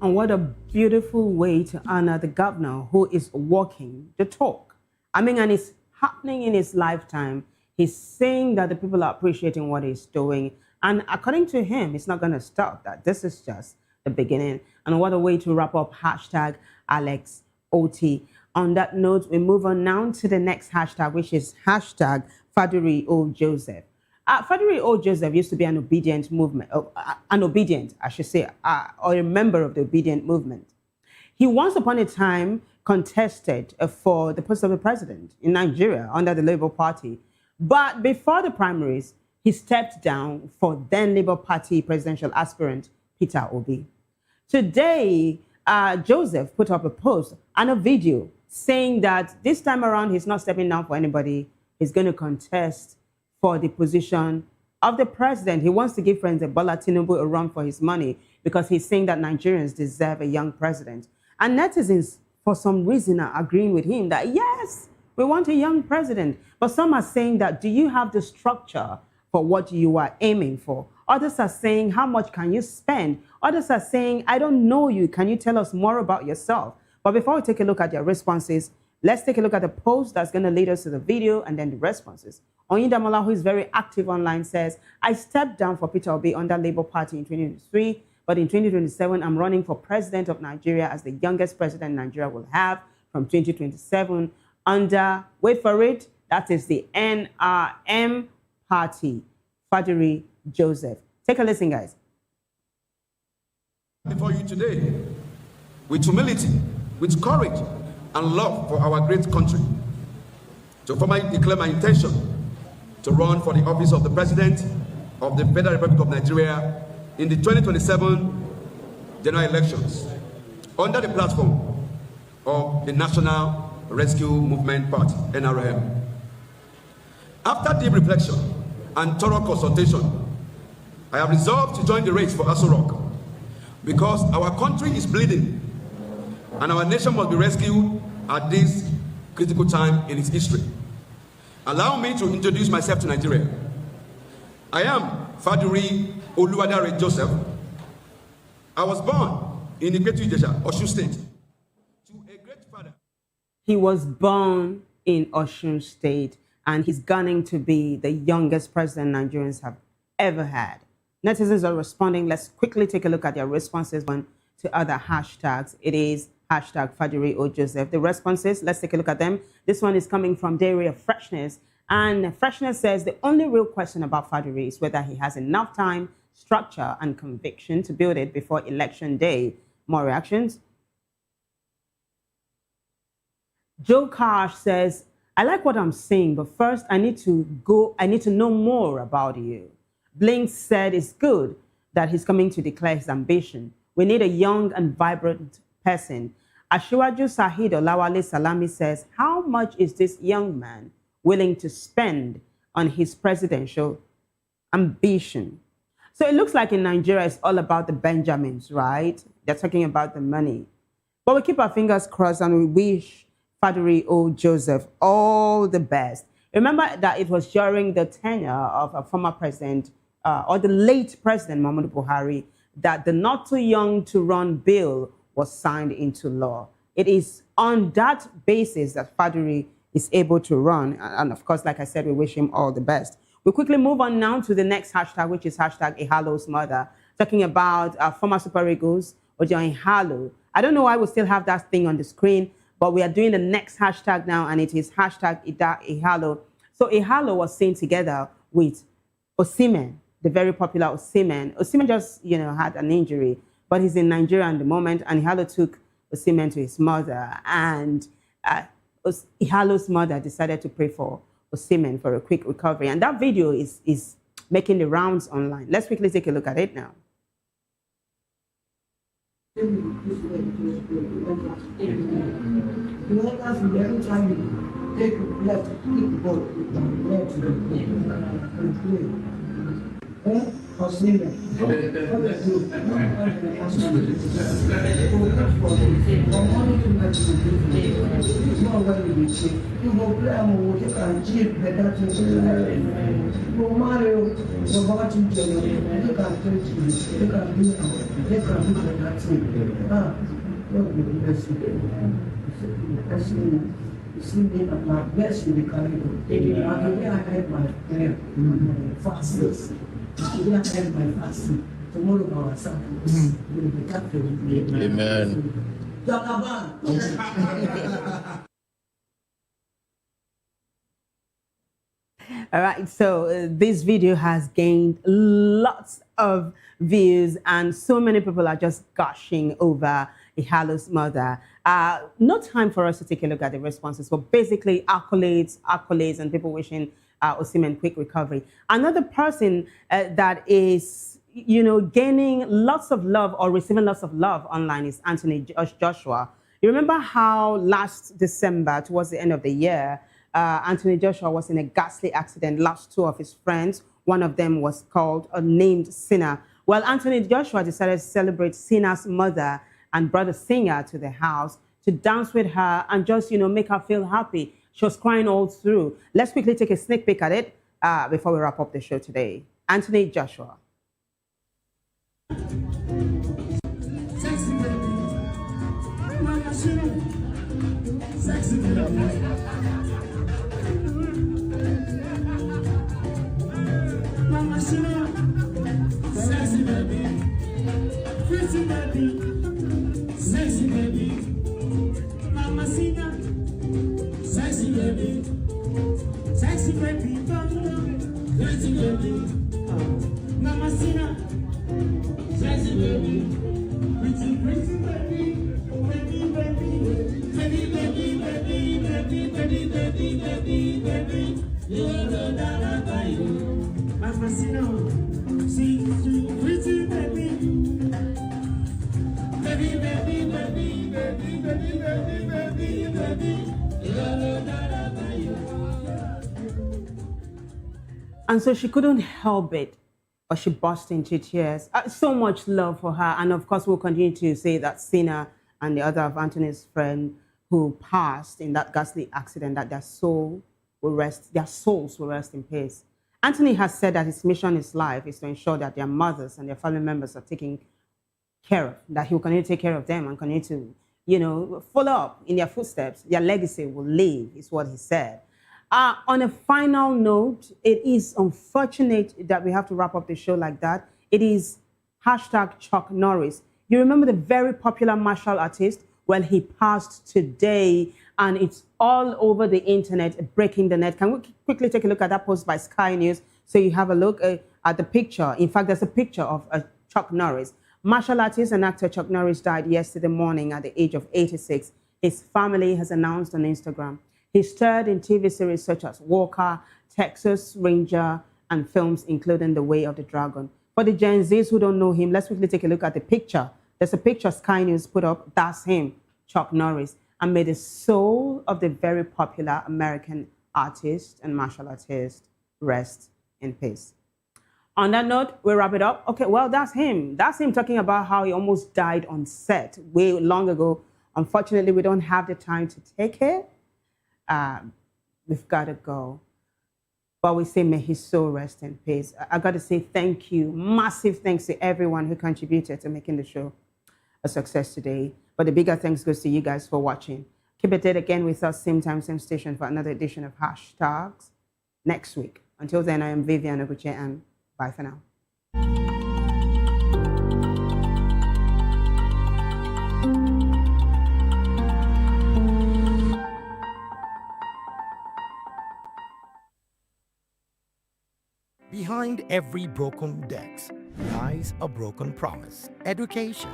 And what a beautiful way to honor the governor who is walking the talk. I mean, and it's happening in his lifetime. He's saying that the people are appreciating what he's doing. And according to him, it's not going to stop that. This is just the beginning. And what a way to wrap up hashtag Alex OT. On that note, we move on now to the next hashtag, which is hashtag Faduri O. Joseph. Faduri O. Joseph used to be an obedient movement, or a member of the obedient movement. He once upon a time contested for the post of the president in Nigeria under the Labour Party. But before the primaries, he stepped down for then Labour Party presidential aspirant Peter Obi. Today, Joseph put up a post and a video saying that this time around, he's not stepping down for anybody. He's going to contest for the position of the president. He wants to give President Bola Tinubu a run for his money because he's saying that Nigerians deserve a young president. And netizens, for some reason, are agreeing with him that, yes, we want a young president. But some are saying that, do you have the structure for what you are aiming for? Others are saying, how much can you spend? Others are saying, I don't know you. Can you tell us more about yourself? But before we take a look at your responses, let's take a look at the post that's going to lead us to the video and then the responses. Oyindamola, who is very active online, says, I stepped down for Peter Obi under Labour Party in 2023, but in 2027, I'm running for president of Nigeria as the youngest president Nigeria will have from 2027 under, wait for it, that is the NRM party, Faduri Joseph. Take a listen, guys. Before you today, with humility, with courage, and love for our great country, to formally declare my intention to run for the office of the President of the Federal Republic of Nigeria in the 2027 general elections under the platform of the National Rescue Movement Party, NRM. After deep reflection and thorough consultation, I have resolved to join the race for Aso Rock because our country is bleeding and our nation must be rescued at this critical time in its history. Allow me to introduce myself to Nigeria. I am Faduri Oluwadare Joseph. I was born in Igwe, Osun State, to a great father. He was born in Osun State, and he's gunning to be the youngest president Nigerians have ever had. Netizens are responding. Let's quickly take a look at their responses to other hashtags. It is hashtag Faduri O. Joseph. The responses, let's take a look at them. This one is coming from Dairy of Freshness. And Freshness says the only real question about Faduri is whether he has enough time, structure, and conviction to build it before election day. More reactions? Joe Karsh says, I like what I'm saying, but first I need to know more about you. Blink said it's good that he's coming to declare his ambition. We need a young and vibrant person. Ashiwaju Sahid Olawale Salami says, how much is this young man willing to spend on his presidential ambition? So it looks like in Nigeria, it's all about the Benjamins, right? They're talking about the money. But we keep our fingers crossed and we wish Faduri O. Joseph all the best. Remember that it was during the tenure of a former president, or the late President Muhammadu Buhari, that the Not Too Young to Run bill was signed into law. It is on that basis that Faduri is able to run. And of course, like I said, we wish him all the best. We quickly move on now to the next hashtag, which is hashtag Ihalo's mother, talking about former Super Eagles, Ojo Ihalo. I don't know why we still have that thing on the screen, but we are doing the next hashtag now, and it is hashtag Ihalo. So Ihalo was seen together with Osimhen, the very popular Osimhen. Osimhen just, had an injury, but he's in Nigeria at the moment, and Ihalo took Osimhen to his mother, and Ihalo's mother decided to pray for Osimhen for a quick recovery. And that video is making the rounds online. Let's quickly take a look at it now. take left, kick the ball, left, and play. Australia. What they do? From morning to night, it's not what we say. You go play and you can cheat better to no Mario, no watching channel, you can play, you can be better team. God will bless you. You see me at my best in the career. I had my prayer, fastest. Today I had my fasting. Tomorrow our sacrifice will be captured with me. Amen. All right, so this video has gained lots of views and so many people are just gushing over Ihalo's mother. No time for us to take a look at the responses, but basically accolades, and people wishing Osimhen quick recovery. Another person that is, gaining lots of love or receiving lots of love online is Anthony Joshua. You remember how last December, towards the end of the year, Anthony Joshua was in a ghastly accident, lost two of his friends. One of them was called named Sinner. Well, Anthony Joshua decided to celebrate Sinner's mother and brought a singer to the house to dance with her and just, make her feel happy. She was crying all through. Let's quickly take a sneak peek at it before we wrap up the show today. Anthony Joshua. Sexy baby, mamacita, sexy baby, sexy baby, sexy baby, mamacita, sexy baby, pretty, pretty baby, baby, baby, baby, baby, baby, baby, baby, baby, baby, baby, you know that I buy you, mamacita, see, pretty baby. Baby, baby, baby, baby, baby, baby, baby, baby. And so she couldn't help it, but she burst into tears. So much love for her. And of course, we'll continue to say that Sinner and the other of Anthony's friend who passed in that ghastly accident, that their souls will rest in peace. Anthony has said that his mission in life is to ensure that their mothers and their family members are taken care of, that he will continue to take care of them and continue to, follow up in their footsteps. Their legacy will live, is what he said. On a final note, it is unfortunate that we have to wrap up the show like that. It is hashtag Chuck Norris. You remember the very popular martial artist? Well, he passed today, and it's all over the internet, breaking the net. Can we quickly take a look at that post by Sky News so you have a look at the picture? In fact, there's a picture of Chuck Norris. Martial artist and actor Chuck Norris died yesterday morning at the age of 86. His family has announced on Instagram. He starred in TV series such as Walker, Texas Ranger, and films including The Way of the Dragon. For the Gen Zs who don't know him, let's quickly take a look at the picture. There's a picture Sky News put up. That's him, Chuck Norris. And may the soul of the very popular American artist and martial artist rest in peace. On that note, we wrap it up. Okay, well, that's him. That's him talking about how he almost died on set way long ago. Unfortunately, we don't have the time to take it. We've got to go. But we say, may his soul rest in peace. I got to say thank you. Massive thanks to everyone who contributed to making the show a success today. But the bigger thanks goes to you guys for watching. Keep it there again with us, same time, same station, for another edition of Hashtags next week. Until then, I am Vivian Oguche, and bye for now. Behind every broken desk lies a broken promise. Education.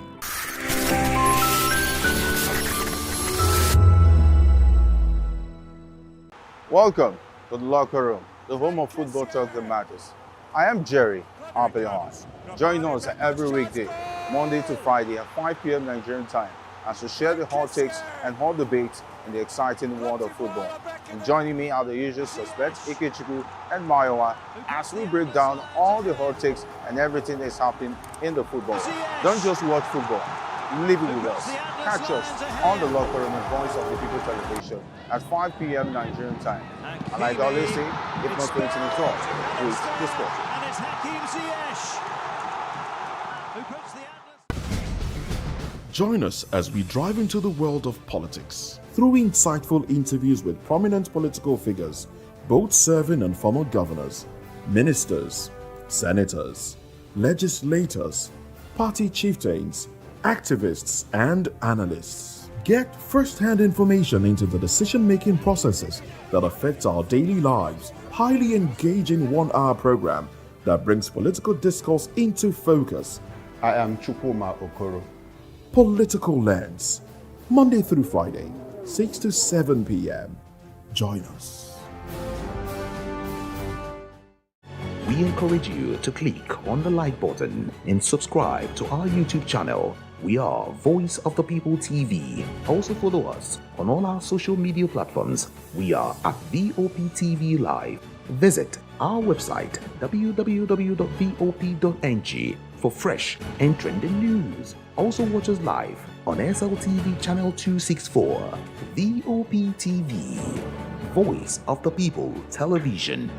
Welcome to the locker room, the home of football talk that matters. I am Jerry Apelon. Join us every weekday, Monday to Friday at 5 p.m. Nigerian time, as we share the hot takes and hot debates in the exciting world of football. And joining me are the usual suspects, Ikechukwu and Mayowa, as we break down all the hot takes and everything that's happening in the football. Don't just watch football, live it with us. Catch us on the Locker Room and Voice of the People television at 5 p.m. Nigerian time. And like I always say, if not playing to the talk, please discuss. And it's Hakim Ziyech who puts the Join us as we drive into the world of politics through insightful interviews with prominent political figures, both serving and former governors, ministers, senators, legislators, party chieftains, activists, and analysts. Get first-hand information into the decision-making processes that affect our daily lives. Highly engaging one-hour program that brings political discourse into focus. I am Chukwuma Okoro. Political Lens, Monday through Friday, 6 to 7 p.m. Join us. We encourage you to click on the like button and subscribe to our YouTube channel. We are Voice of the People TV. Also follow us on all our social media platforms. We are at VOP TV Live. Visit our website www.vop.ng for fresh and trending news. Also watch us live on SLTV channel 264, VOP TV, Voice of the People Television.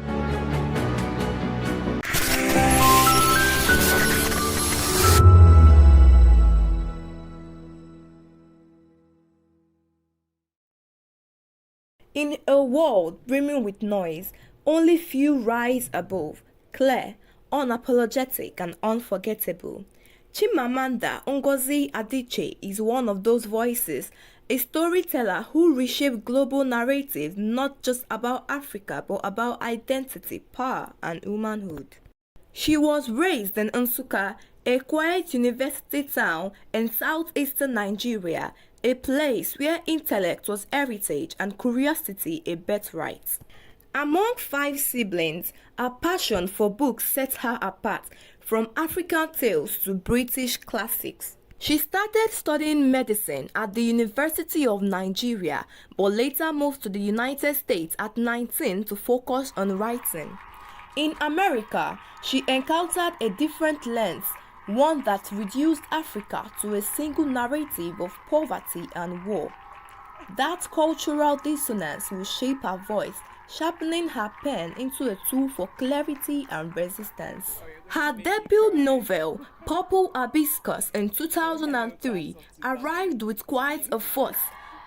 In a world brimming with noise, only few rise above, clear, unapologetic, and unforgettable. Chimamanda Ngozi Adichie is one of those voices, a storyteller who reshaped global narratives not just about Africa but about identity, power, and womanhood. She was raised in Nsukka, a quiet university town in southeastern Nigeria, a place where intellect was heritage and curiosity a birthright. Among 5 siblings, her passion for books set her apart, from African tales to British classics. She started studying medicine at the University of Nigeria, but later moved to the United States at 19 to focus on writing. In America, she encountered a different lens, one that reduced Africa to a single narrative of poverty and war. That cultural dissonance will shape her voice, sharpening her pen into a tool for clarity and resistance. Her debut novel, Purple Hibiscus, in 2003, arrived with quite a fuss,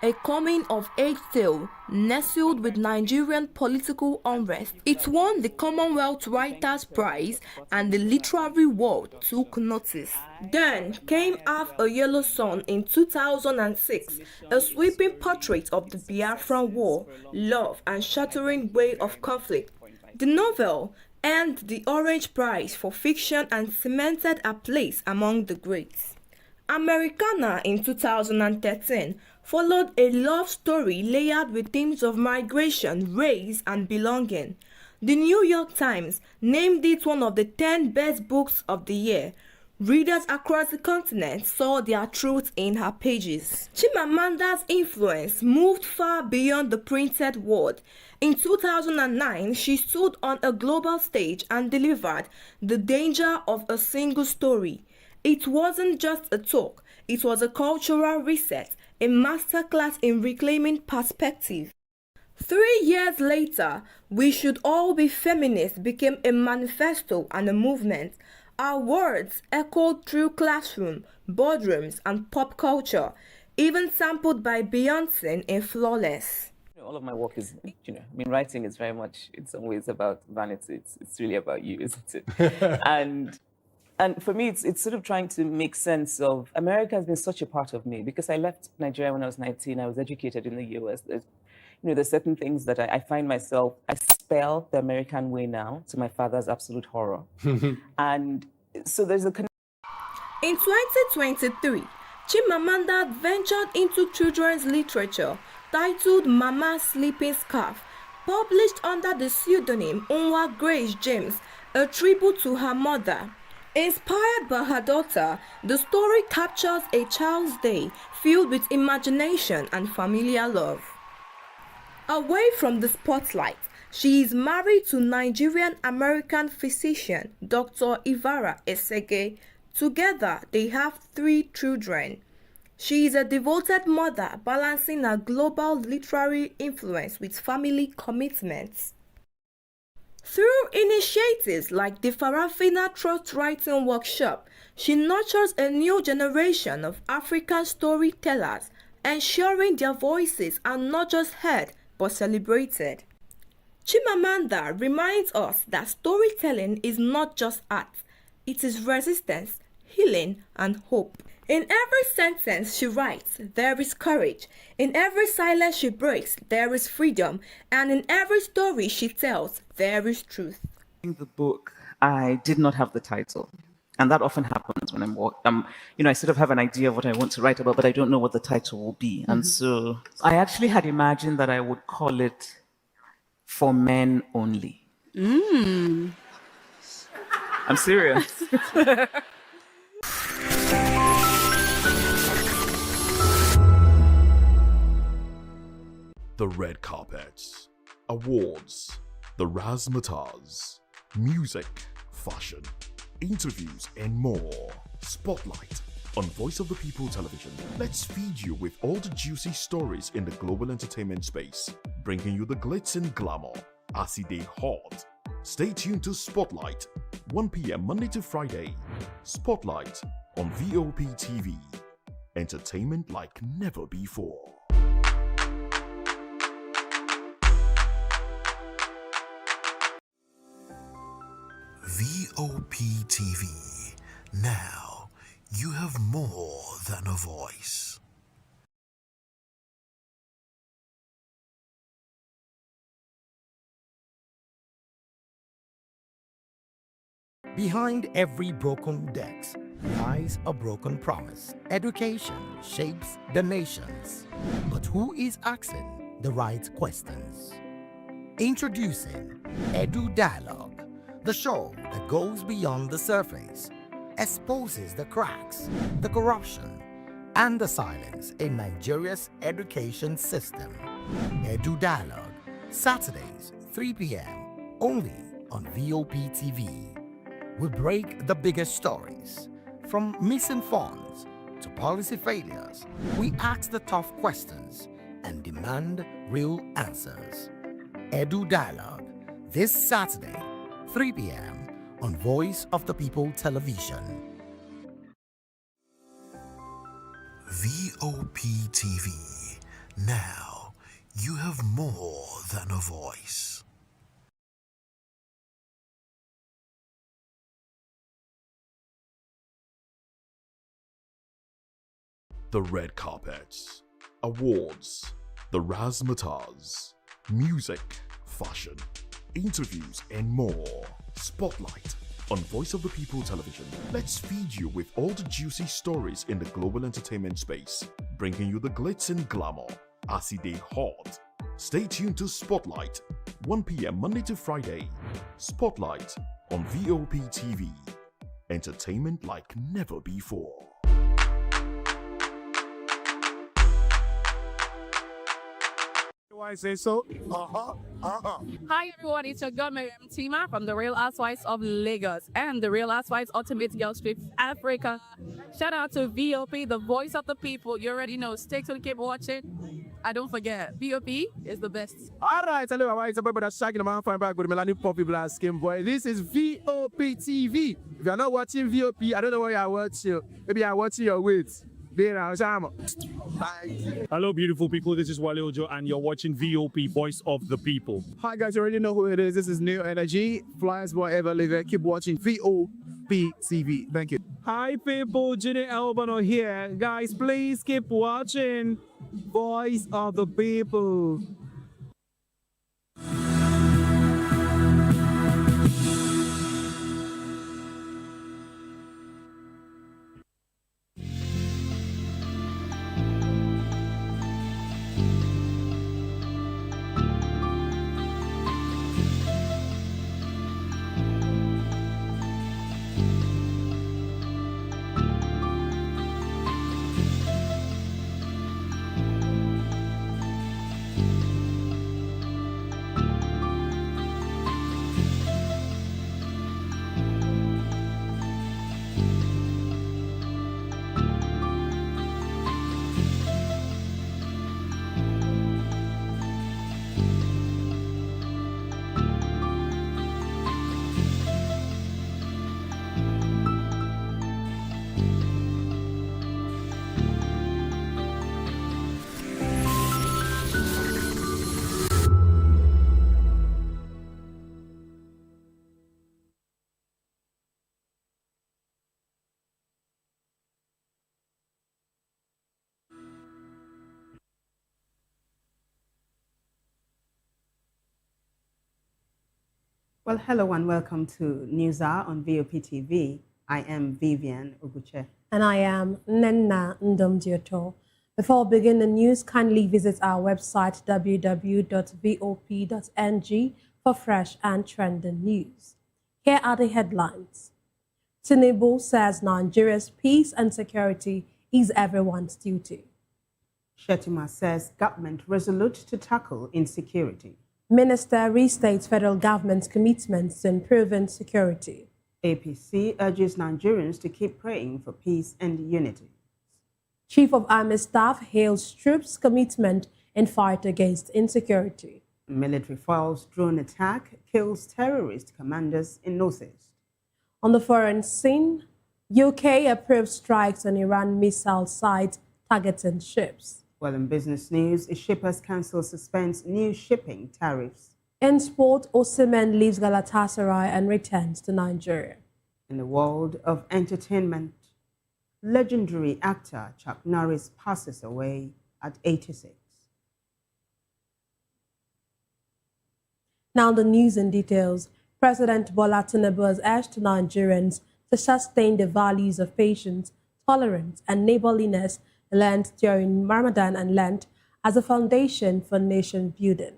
a coming-of-age tale nestled with Nigerian political unrest. It won the Commonwealth Writers' Prize and the literary world took notice. Then came Half a Yellow Sun in 2006, a sweeping portrait of the Biafran War, love, and shattering way of conflict. The novel earned the Orange Prize for fiction and cemented a place among the greats. Americana in 2013 followed a love story layered with themes of migration, race, and belonging. The New York Times named it one of the 10 best books of the year. Readers across the continent saw their truth in her pages. Chimamanda's influence moved far beyond the printed word. In 2009, she stood on a global stage and delivered The Danger of a Single Story. It wasn't just a talk, it was a cultural reset, a masterclass in reclaiming perspective. 3 years later, We Should All Be Feminists became a manifesto and a movement. Our words echoed through classrooms, boardrooms, and pop culture, even sampled by Beyonce in Flawless. All of my work is, writing is very much, in some ways, about vanity. It's really about you, isn't it? And for me, it's sort of trying to make sense of, America has been such a part of me, because I left Nigeria when I was 19. I was educated in the US. There's certain things that I find myself, I spell the American way now, to my father's absolute horror. And so there's a connection. In 2023, Chimamanda ventured into children's literature titled Mama's Sleeping Scarf, published under the pseudonym Unwa Grace James, a tribute to her mother. Inspired by her daughter, the story captures a child's day filled with imagination and familiar love. Away from the spotlight, she is married to Nigerian-American physician Dr. Ivara Esege. Together, they have 3 children. She is a devoted mother balancing her global literary influence with family commitments. Through initiatives like the Farafina Trust Writing Workshop, she nurtures a new generation of African storytellers, ensuring their voices are not just heard but celebrated. Chimamanda reminds us that storytelling is not just art, it is resistance, healing, and hope. In every sentence she writes, there is courage. In every silence she breaks, there is freedom. And in every story she tells, there is truth. In the book, I did not have the title. And that often happens when I sort of have an idea of what I want to write about, but I don't know what the title will be. And so I actually had imagined that I would call it For Men Only. I'm serious. The red carpets, awards, the razzmatazz, music, fashion, interviews, and more. Spotlight on Voice of the People Television. Let's feed you with all the juicy stories in the global entertainment space, bringing you the glitz and glamour as they hot. Stay tuned to Spotlight, 1 p.m. Monday to Friday. Spotlight on VOP TV. Entertainment like never before. VOP TV. Now, you have more than a voice. Behind every broken desk lies a broken promise. Education shapes the nations. But who is asking the right questions? Introducing Edu Dialogue, the show that goes beyond the surface, exposes the cracks, the corruption, and the silence in Nigeria's education system. Edu Dialogue, Saturdays, 3 p.m., only on VOP TV. We break the biggest stories, from missing funds to policy failures. We ask the tough questions and demand real answers. Edu Dialogue, this Saturday, 3 p.m. on Voice of the People Television. VOP TV. Now, you have more than a voice. The red carpets, awards, the razzmatazz, music, fashion, interviews, and more. Spotlight on Voice of the People Television. Let's feed you with all the juicy stories in the global entertainment space, bringing you the glitz and glamour as they hot. Stay tuned to Spotlight, 1 p.m. Monday to Friday. Spotlight on VOP TV. Entertainment like never before. I say so. Hi everyone, it's your girl Miriam Tima from the Real Housewives of Lagos and the Real Housewives Ultimate Girls Trip Africa. Shout out to VOP, the voice of the people. You already know. Stay tuned, keep watching. And don't forget, VOP is the best. Alright, hello, it's about that shaking the man fine back with Melanie Poppy Black Skin Boy. This is VOP TV. If you're not watching VOP, I don't know what you're watching. Maybe you're watching your weight. Hello, beautiful people. This is Wale Ojo, and you're watching VOP, Voice of the People. Hi, guys. You already know who it is. This is New Energy. Flyers, whatever, live it. Keep watching VOP TV. Thank you. Hi, people. Ginny Albano here. Guys, please keep watching Voice of the People. Well, hello and welcome to News Hour on VOP TV. I am Vivian Oguche. And I am Nenna Ndomdioto. Before we begin the news, kindly visit our website www.vop.ng for fresh and trending news. Here are the headlines. Ndigbo says Nigeria's peace and security is everyone's duty. Shettima says government resolute to tackle insecurity. Minister restates federal government's commitments to improving security. APC urges Nigerians to keep praying for peace and unity. Chief of Army Staff hails troops' commitment in fight against insecurity. Military files drone attack kills terrorist commanders in Northeast. On the foreign scene, UK approves strikes on Iran missile sites targeting ships. Well, in business news, a Shippers Council suspends new shipping tariffs. In sport, Osimhen leaves Galatasaray and returns to Nigeria. In the world of entertainment, legendary actor Chuck Norris passes away at 86. Now the news in details. President Bola Tinubu has urged Nigerians to sustain the values of patience, tolerance, and neighborliness learned during Ramadan and Lent as a foundation for nation building.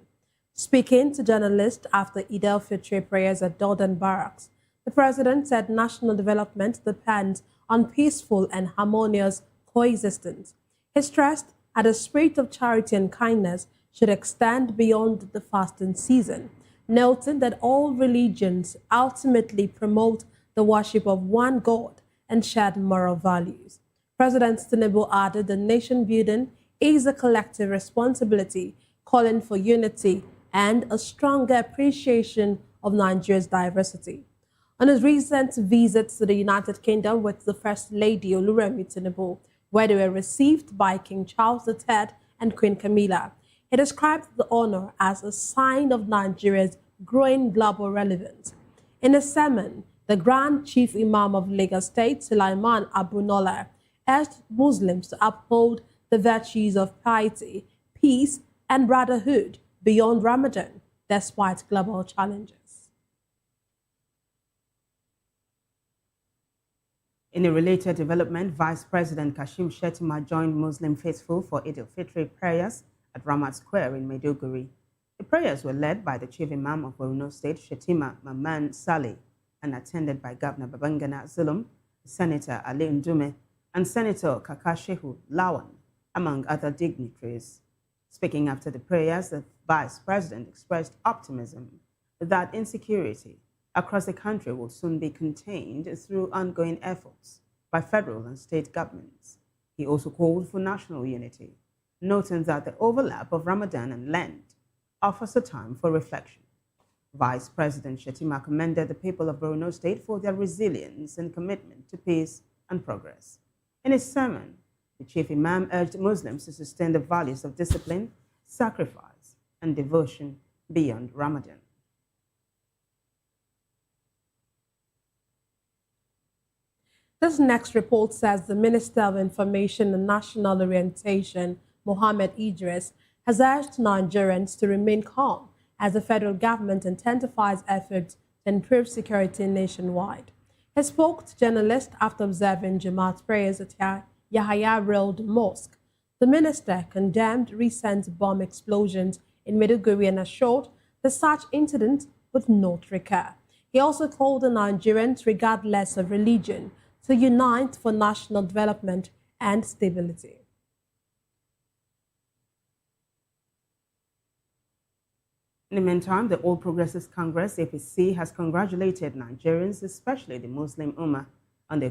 Speaking to journalists after Eid al-Fitr prayers at Dodon Barracks, the president said national development depends on peaceful and harmonious coexistence. He stressed that the spirit of charity and kindness should extend beyond the fasting season, noting that all religions ultimately promote the worship of one God and shared moral values. President Ndigbo added that nation building is a collective responsibility, calling for unity and a stronger appreciation of Nigeria's diversity. On his recent visit to the United Kingdom with the First Lady Oluremi Tinubu, where they were received by King Charles III and Queen Camilla, he described the honor as a sign of Nigeria's growing global relevance. In a sermon, the Grand Chief Imam of Lagos State, Sulaiman Abunola, urged Muslims to uphold the virtues of piety, peace, and brotherhood beyond Ramadan, despite global challenges. In a related development, Vice President Kashim Shettima joined Muslim faithful for Eid al-Fitr prayers at Ramat Square in Maiduguri. The prayers were led by the Chief Imam of Borno State, Shettima Maman Saleh, and attended by Governor Babangana Zulum, Senator Ali Ndume, and Senator Kakashehu Lawan, among other dignitaries. Speaking after the prayers, the Vice President expressed optimism that insecurity across the country will soon be contained through ongoing efforts by federal and state governments. He also called for national unity, noting that the overlap of Ramadan and Lent offers a time for reflection. Vice President Shettima commended the people of Borno State for their resilience and commitment to peace and progress. In his sermon, the Chief Imam urged Muslims to sustain the values of discipline, sacrifice, and devotion beyond Ramadan. This next report says the Minister of Information and National Orientation, Mohammed Idris, has urged Nigerians to remain calm as the federal government intensifies efforts to improve security nationwide. He spoke to journalists after observing Jamaat prayers at Yahya Road Mosque. The minister condemned recent bomb explosions in Maiduguri and assured that such incidents would not recur. He also called on Nigerians, regardless of religion, to unite for national development and stability. In the meantime, the All Progressives Congress, APC, has congratulated Nigerians, especially the Muslim Ummah, on their